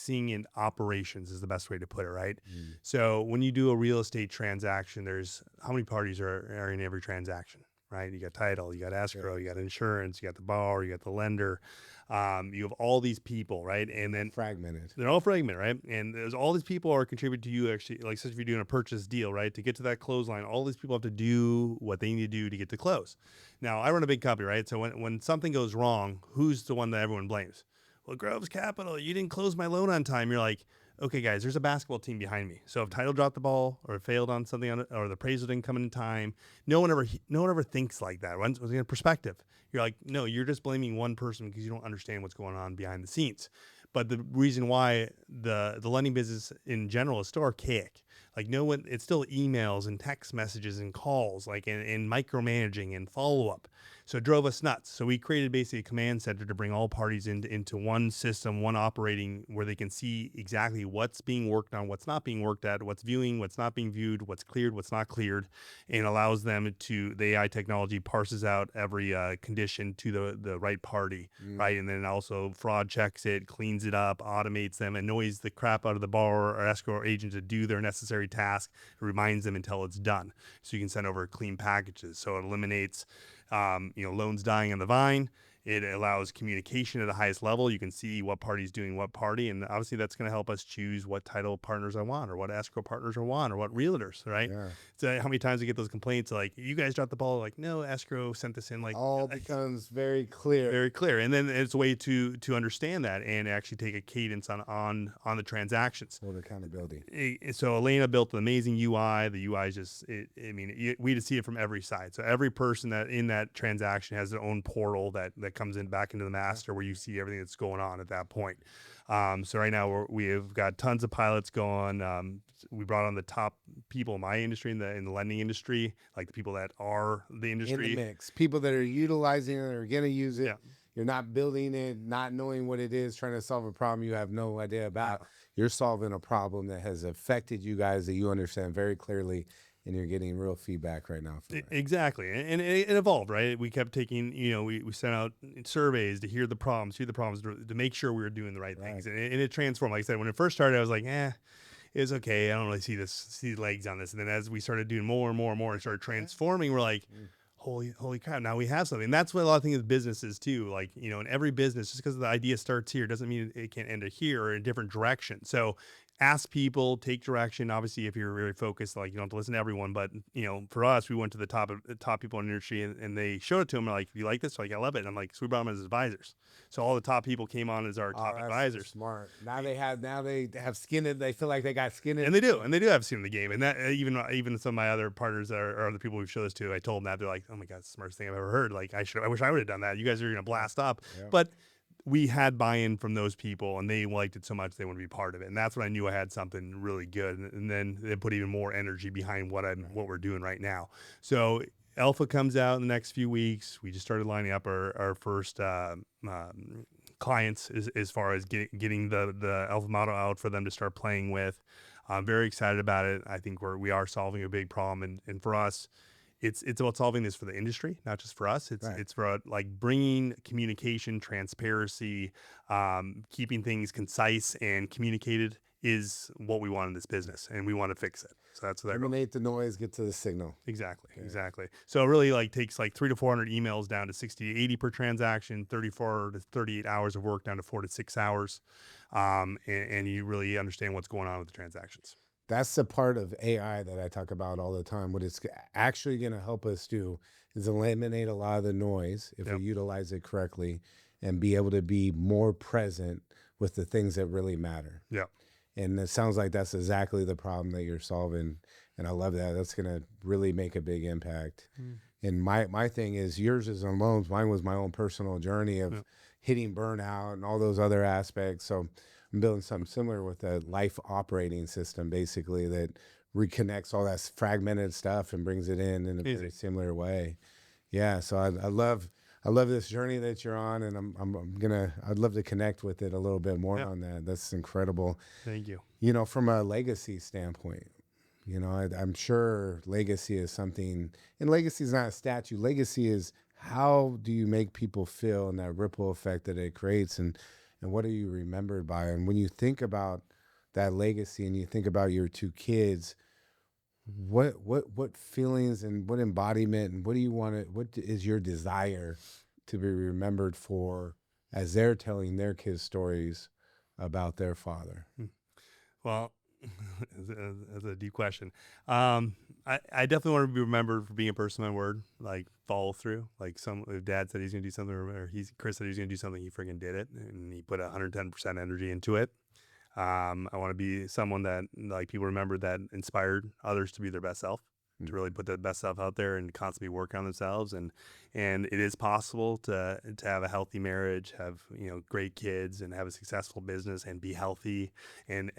[SPEAKER 1] in operations is the best way to put it, right? So when you do a real estate transaction, there's how many parties are in every transaction? Right? You got title, you got escrow, you got insurance, you got the borrower, you got the lender. You have all these people, right? And then
[SPEAKER 2] Fragmented.
[SPEAKER 1] they're all fragmented, right? And there's all these people are contributing to you actually, like such if you're doing a purchase deal, right? To get to that close line, all these people have to do what they need to do to get to close. Now, I run a big company, right? So when something goes wrong, who's the one that everyone blames? Well, Groves Capital, you didn't close my loan on time. You're like, okay, guys, there's a basketball team behind me. So if title dropped the ball or failed on something or the appraisal didn't come in time, no one ever thinks like that. Once in perspective, you're like, no, you're just blaming one person because you don't understand what's going on behind the scenes. But the reason why the lending business in general is still archaic. Like no one, it's still emails and text messages and calls, like and micromanaging and follow up. So it drove us nuts. So we created basically a command center to bring all parties into one system, one operating, where they can see exactly what's being worked on, what's not being worked at, what's viewing, what's not being viewed, what's cleared, what's not cleared, and allows them to, the AI technology parses out every condition to the right party, right? And then also fraud checks it, cleans it up, automates them, annoys the crap out of the borrower or escrow agent to do their necessary task, reminds them until it's done. So you can send over clean packages. So it eliminates loans dying on the vine. It allows communication at the highest level. You can see what party's doing what party. And obviously that's going to help us choose what title partners I want or what escrow partners I want or what realtors, right?
[SPEAKER 2] Yeah.
[SPEAKER 1] So how many times we get those complaints like, you guys dropped the ball, like, no, escrow sent this in. Like
[SPEAKER 2] All becomes very clear.
[SPEAKER 1] Very clear. And then it's a way to understand that and actually take a cadence on the transactions.
[SPEAKER 2] Full accountability.
[SPEAKER 1] So Elena built an amazing UI. The UI is just, we just see it from every side. So every person that in that transaction has their own portal that comes in back into the master where you see everything that's going on at that point. So right now we have got tons of pilots going. We brought on the top people in my industry, in the lending industry, like the people that are the industry.
[SPEAKER 2] In the mix. People that are utilizing it or going to use it.
[SPEAKER 1] Yeah.
[SPEAKER 2] You're not building it, not knowing what it is, trying to solve a problem you have no idea about. You're solving a problem that has affected you guys that you understand very clearly, and you're getting real feedback right now.
[SPEAKER 1] Exactly. And it evolved, right? We kept taking, we sent out surveys to hear the problems to make sure we were doing the right things. And it transformed. Like I said, when it first started, I was like, it's okay. I don't really see legs on this. And then as we started doing more and more and more and started transforming, we're like, holy crap, now we have something. And that's what a lot of things with businesses too. Like, in every business, just because the idea starts here doesn't mean it can't end here or in a different direction. So ask people, take direction. Obviously, if you're very focused, like you don't have to listen to everyone, but for us, we went to the top people in the industry and they showed it to them. Like, you like this? Like, I love it. And I'm like, so we brought them as advisors. So all the top people came on as our top advisors.
[SPEAKER 2] So smart. Now they have skin in. They feel like they got skin in.
[SPEAKER 1] And they do have skin in the game. And that even some of my other partners or other people we've showed this to, I told them that they're like, oh my God, it's the smartest thing I've ever heard. Like I wish I would have done that. You guys are going to blast up. Yeah. But we had buy-in from those people and they liked it so much they want to be part of it. And that's when I knew I had something really good. And then they put even more energy behind what we're doing right now. So Alpha comes out in the next few weeks. We just started lining up our first clients as far as getting the Alpha model out for them to start playing with. I'm very excited about it. I think we are solving a big problem. And for us, it's about solving this for the industry, not just for us. It's
[SPEAKER 2] Right.
[SPEAKER 1] it's for like bringing communication, transparency, keeping things concise and communicated is what we want in this business, and we want to fix it. So that's what our goal.
[SPEAKER 2] Eliminate the noise, get to the signal.
[SPEAKER 1] Exactly,
[SPEAKER 2] Okay.
[SPEAKER 1] exactly. So it really like takes like 300 to 400 emails down to 60 to 80 per transaction, 34 to 38 hours of work down to 4 to 6 hours, and you really understand what's going on with the transactions.
[SPEAKER 2] That's the part of AI that I talk about all the time. What it's actually going to help us do is eliminate a lot of the noise if we
[SPEAKER 1] Yep.
[SPEAKER 2] utilize it correctly and be able to be more present with the things that really matter.
[SPEAKER 1] Yeah.
[SPEAKER 2] And it sounds like that's exactly the problem that you're solving. And I love that. That's going to really make a big impact. And my thing is yours is on loans. Mine was my own personal journey of
[SPEAKER 1] Yep.
[SPEAKER 2] hitting burnout and all those other aspects. So I'm building something similar with a life operating system, basically, that reconnects all that fragmented stuff and brings it in a very
[SPEAKER 1] Easy.
[SPEAKER 2] similar way. Yeah. So I love this journey that you're on, and I'd love to connect with it a little bit more
[SPEAKER 1] Yeah.
[SPEAKER 2] on that. That's incredible.
[SPEAKER 1] Thank you.
[SPEAKER 2] From a legacy standpoint, I'm sure legacy is something, and legacy is not a statue. Legacy is how do you make people feel and that ripple effect that it creates, and what are you remembered by? And when you think about that legacy and you think about your two kids, what feelings and what embodiment and what do you want to, what is your desire to be remembered for as they're telling their kids stories about their father?
[SPEAKER 1] Well, that's a deep question. I definitely want to be remembered for being a person of my word, like follow through. Like if Dad said he's gonna do something, or Chris said he's gonna do something, he freaking did it, and he put 110% energy into it. I want to be someone that like people remember that inspired others to be their best self, to really put their best self out there and constantly work on themselves. And it is possible to have a healthy marriage, have great kids, and have a successful business, and be healthy, and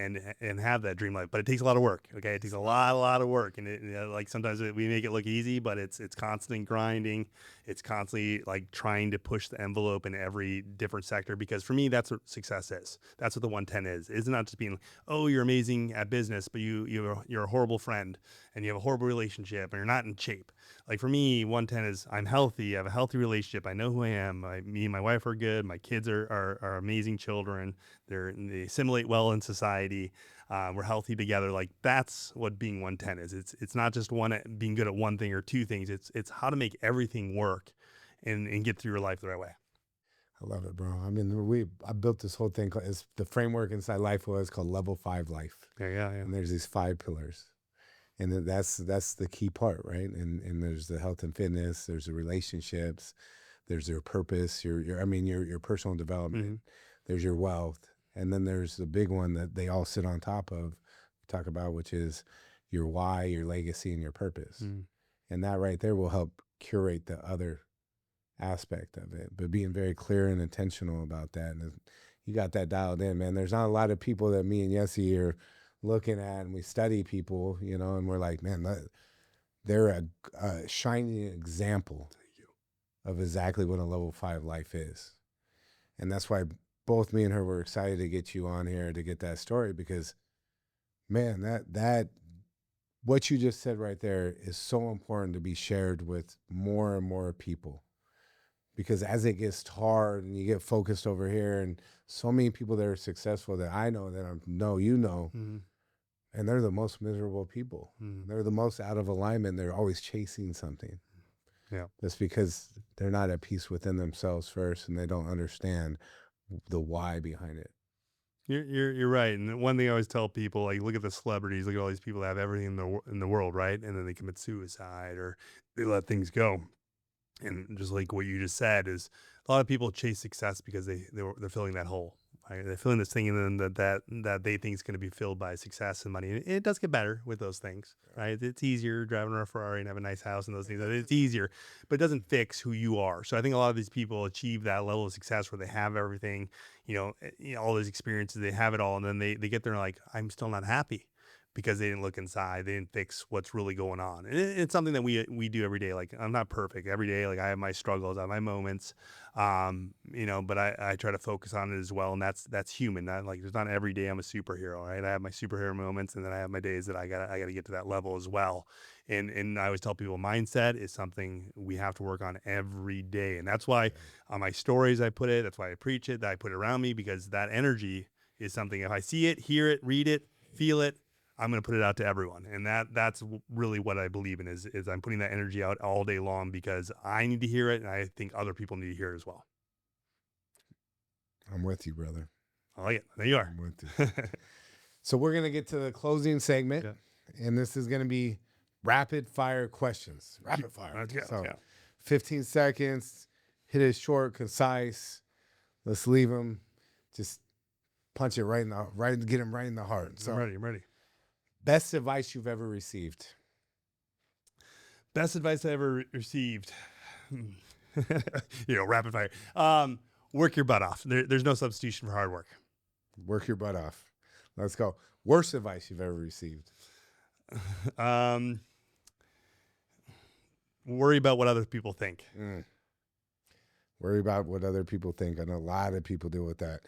[SPEAKER 1] have that dream life. But it takes a lot of work. Okay, it takes a lot of work, and like sometimes we make it look easy, but it's constant grinding. It's constantly like trying to push the envelope in every different sector, because for me that's what success is. That's what the 110 is. It's not just being, oh, you're amazing at business, but you're a horrible friend and you have a horrible relationship and you're not in shape. Like for me, 110 is I'm healthy, I have a healthy relationship, I know who I am, me and my wife are good, my kids are amazing children, they assimilate well in society, we're healthy together. Like that's what being 110 is. It's not just being good at one thing or two things. It's how to make everything work and get through your life the right way.
[SPEAKER 2] I love it, bro. I mean, I built this whole thing. It's the framework inside Life was called Level 5 Life,
[SPEAKER 1] Yeah.
[SPEAKER 2] and there's these 5 pillars, and that's the key part, right? And there's the health and fitness, there's the relationships, there's your purpose, your personal development,
[SPEAKER 1] Mm-hmm.
[SPEAKER 2] there's your wealth, and then there's the big one that they all sit on top of, talk about, which is your why, your legacy, and your purpose,
[SPEAKER 1] Mm-hmm.
[SPEAKER 2] and that right there will help curate the other aspect of it, but being very clear and intentional about that. And you got that dialed in, man. There's not a lot of people that me and Yessie are looking at, and we study people, and we're like, man, they're a shining example of exactly what a level 5 life is. And that's why both me and her were excited to get you on here to get that story, because man, that what you just said right there is so important to be shared with more and more people, because as it gets hard and you get focused over here, and so many people that are successful that I know that I know
[SPEAKER 1] Mm-hmm.
[SPEAKER 2] and they're the most miserable people.
[SPEAKER 1] Mm-hmm.
[SPEAKER 2] They're the most out of alignment. They're always chasing something.
[SPEAKER 1] Yeah.
[SPEAKER 2] That's because they're not at peace within themselves first, and they don't understand the why behind it.
[SPEAKER 1] You're right. And one thing I always tell people, like, look at the celebrities, look at all these people that have everything in the world, right? And then they commit suicide or they let things go. And just like what you just said, is a lot of people chase success because they're filling that hole. Right? They're filling this thing, and then that they think is going to be filled by success and money. And it does get better with those things, right? It's easier driving a Ferrari and have a nice house and those things. It's easier, but it doesn't fix who you are. So I think a lot of these people achieve that level of success where they have everything, all those experiences, they have it all, and then they get there and like, I'm still not happy. because they didn't look inside. They didn't fix what's really going on. And it's something that we do every day. Like, I'm not perfect every day. Like, I have my struggles, I have my moments, but I try to focus on it as well. And that's human. Not like, there's not every day I'm a superhero, right? I have my superhero moments, and then I have my days that I gotta get to that level as well. And I always tell people, mindset is something we have to work on every day. And that's why on my stories I put it, that's why I preach it, that I put it around me, because that energy is something, if I see it, hear it, read it, feel it, I'm going to put it out to everyone. And that's really what I believe in, is I'm putting that energy out all day long, because I need to hear it, and I think other people need to hear it as well.
[SPEAKER 2] I'm with you, brother.
[SPEAKER 1] I like it. There you are.
[SPEAKER 2] I'm with you. So we're going to get to the closing segment, and this is going to be rapid fire questions. Rapid fire.
[SPEAKER 1] Let's go.
[SPEAKER 2] So 15 seconds, hit it short, concise. Let's leave them. Just punch it get him right in the heart. So
[SPEAKER 1] I'm ready.
[SPEAKER 2] Best advice you've ever received?
[SPEAKER 1] Best advice I ever received. Rapid fire. Work your butt off. There's no substitution for hard work.
[SPEAKER 2] Work your butt off. Let's go. Worst advice you've ever received?
[SPEAKER 1] Worry about what other people think.
[SPEAKER 2] Worry about what other people think. I know a lot of people deal with that.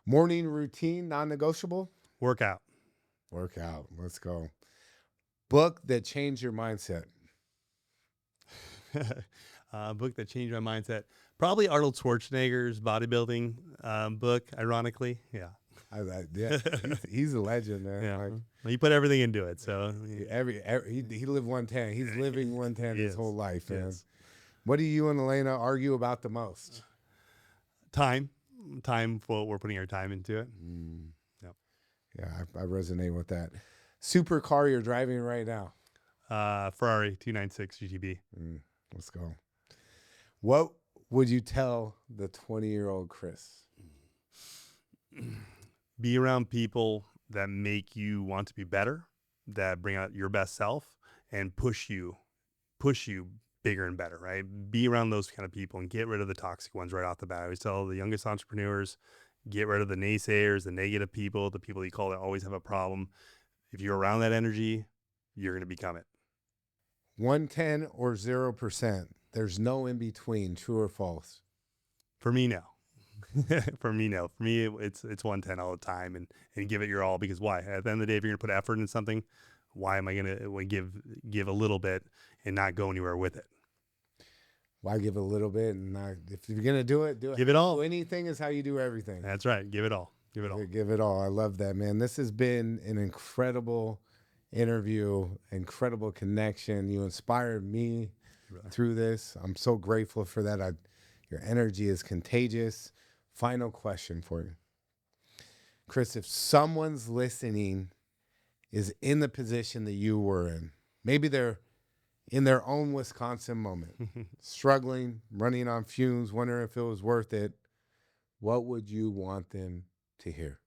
[SPEAKER 2] Morning routine, non-negotiable?
[SPEAKER 1] Workout.
[SPEAKER 2] Let's go. Book that changed your mindset?
[SPEAKER 1] Book that changed my mindset. Probably Arnold Schwarzenegger's bodybuilding book, ironically. Yeah.
[SPEAKER 2] He's a legend, man.
[SPEAKER 1] Yeah. He put everything into it. So
[SPEAKER 2] he lived 110. He's living 110 his whole life, man.
[SPEAKER 1] Yes.
[SPEAKER 2] What do you and Elena argue about the most?
[SPEAKER 1] Time for what we're putting our time into it. Yep.
[SPEAKER 2] Yeah, I resonate with that. Supercar you're driving right now?
[SPEAKER 1] Ferrari 296 GTB.
[SPEAKER 2] Let's go. What would you tell the 20-year-old Chris?
[SPEAKER 1] Be around people that make you want to be better, that bring out your best self and push you bigger and better, right? Be around those kind of people and get rid of the toxic ones right off the bat. I always tell the youngest entrepreneurs, get rid of the naysayers, the negative people, the people you call that always have a problem. If you're around that energy, you're going to become it.
[SPEAKER 2] 110 or 0%. There's no in between, true or false.
[SPEAKER 1] For me, no. For me, it's 110 all the time, and give it your all, because why? At the end of the day, if you're going to put effort in something, why am I going to give a little bit and not go anywhere with it?
[SPEAKER 2] Why give a little bit and not? If you're going to do it, do it.
[SPEAKER 1] Give it all.
[SPEAKER 2] Anything is how you do everything.
[SPEAKER 1] That's right. Give it all. Give it all.
[SPEAKER 2] Give it all. I love that, man. This has been an incredible interview, incredible connection. You inspired me through this. I'm so grateful for that. Your energy is contagious. Final question for you, Chris. If someone's listening is in the position that you were in, maybe they're in their own Wisconsin moment, struggling, running on fumes, wondering if it was worth it, what would you want them to hear?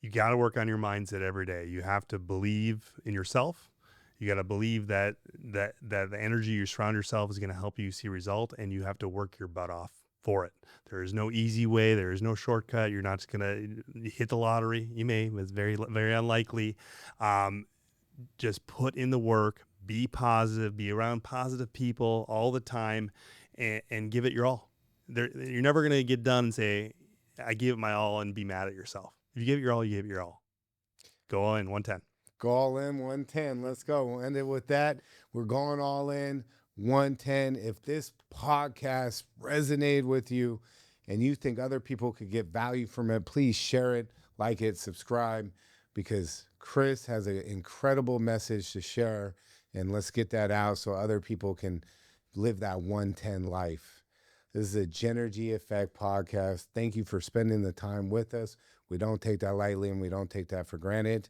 [SPEAKER 1] You got to work on your mindset every day. You have to believe in yourself. You got to believe that the energy you surround yourself is going to help you see result, and you have to work your butt off for it. There is no easy way. There is no shortcut. You're not just going to hit the lottery. You may, but it's very, very unlikely. Just put in the work, be positive, be around positive people all the time, and give it your all. You're never going to get done and say, I give it my all, and be mad at yourself. If you give it your all, you give it your all. Go all in, 110.
[SPEAKER 2] Go all in, 110. Let's go. We'll end it with that. We're going all in, 110. If this podcast resonated with you and you think other people could get value from it, please share it, like it, subscribe, because Chris has an incredible message to share, and let's get that out so other people can live that 110 life. This is a Gynergy Effect podcast. Thank you for spending the time with us. We don't take that lightly, and we don't take that for granted.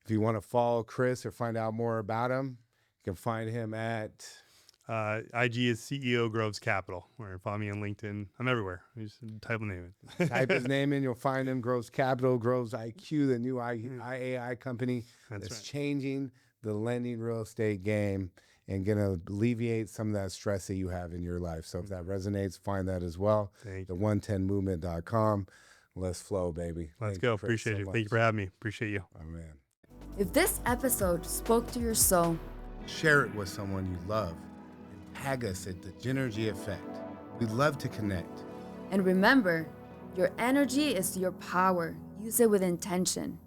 [SPEAKER 2] If you want to follow Chris or find out more about him, you can find him at
[SPEAKER 1] IG is CEO Groves Capital, or follow me on LinkedIn. I'm everywhere. You just type the name in.
[SPEAKER 2] Type his name in, you'll find him. Groves Capital, Groves IQ, the new IAI company that's changing the lending real estate game and going to alleviate some of that stress that you have in your life. So if that resonates, find that as well.
[SPEAKER 1] Thank
[SPEAKER 2] the110movement.com. Let's flow, baby.
[SPEAKER 1] Let's
[SPEAKER 2] Thank
[SPEAKER 1] go.
[SPEAKER 2] you, Chris,
[SPEAKER 1] Appreciate
[SPEAKER 2] so
[SPEAKER 1] you.
[SPEAKER 2] much.
[SPEAKER 1] Thank you for having me. Appreciate you.
[SPEAKER 2] Oh, man.
[SPEAKER 3] If this episode spoke to your soul,
[SPEAKER 2] Share it with someone you love and tag us at the Gynergy Effect. We'd love to connect.
[SPEAKER 3] and remember, your energy is your power. Use it with intention.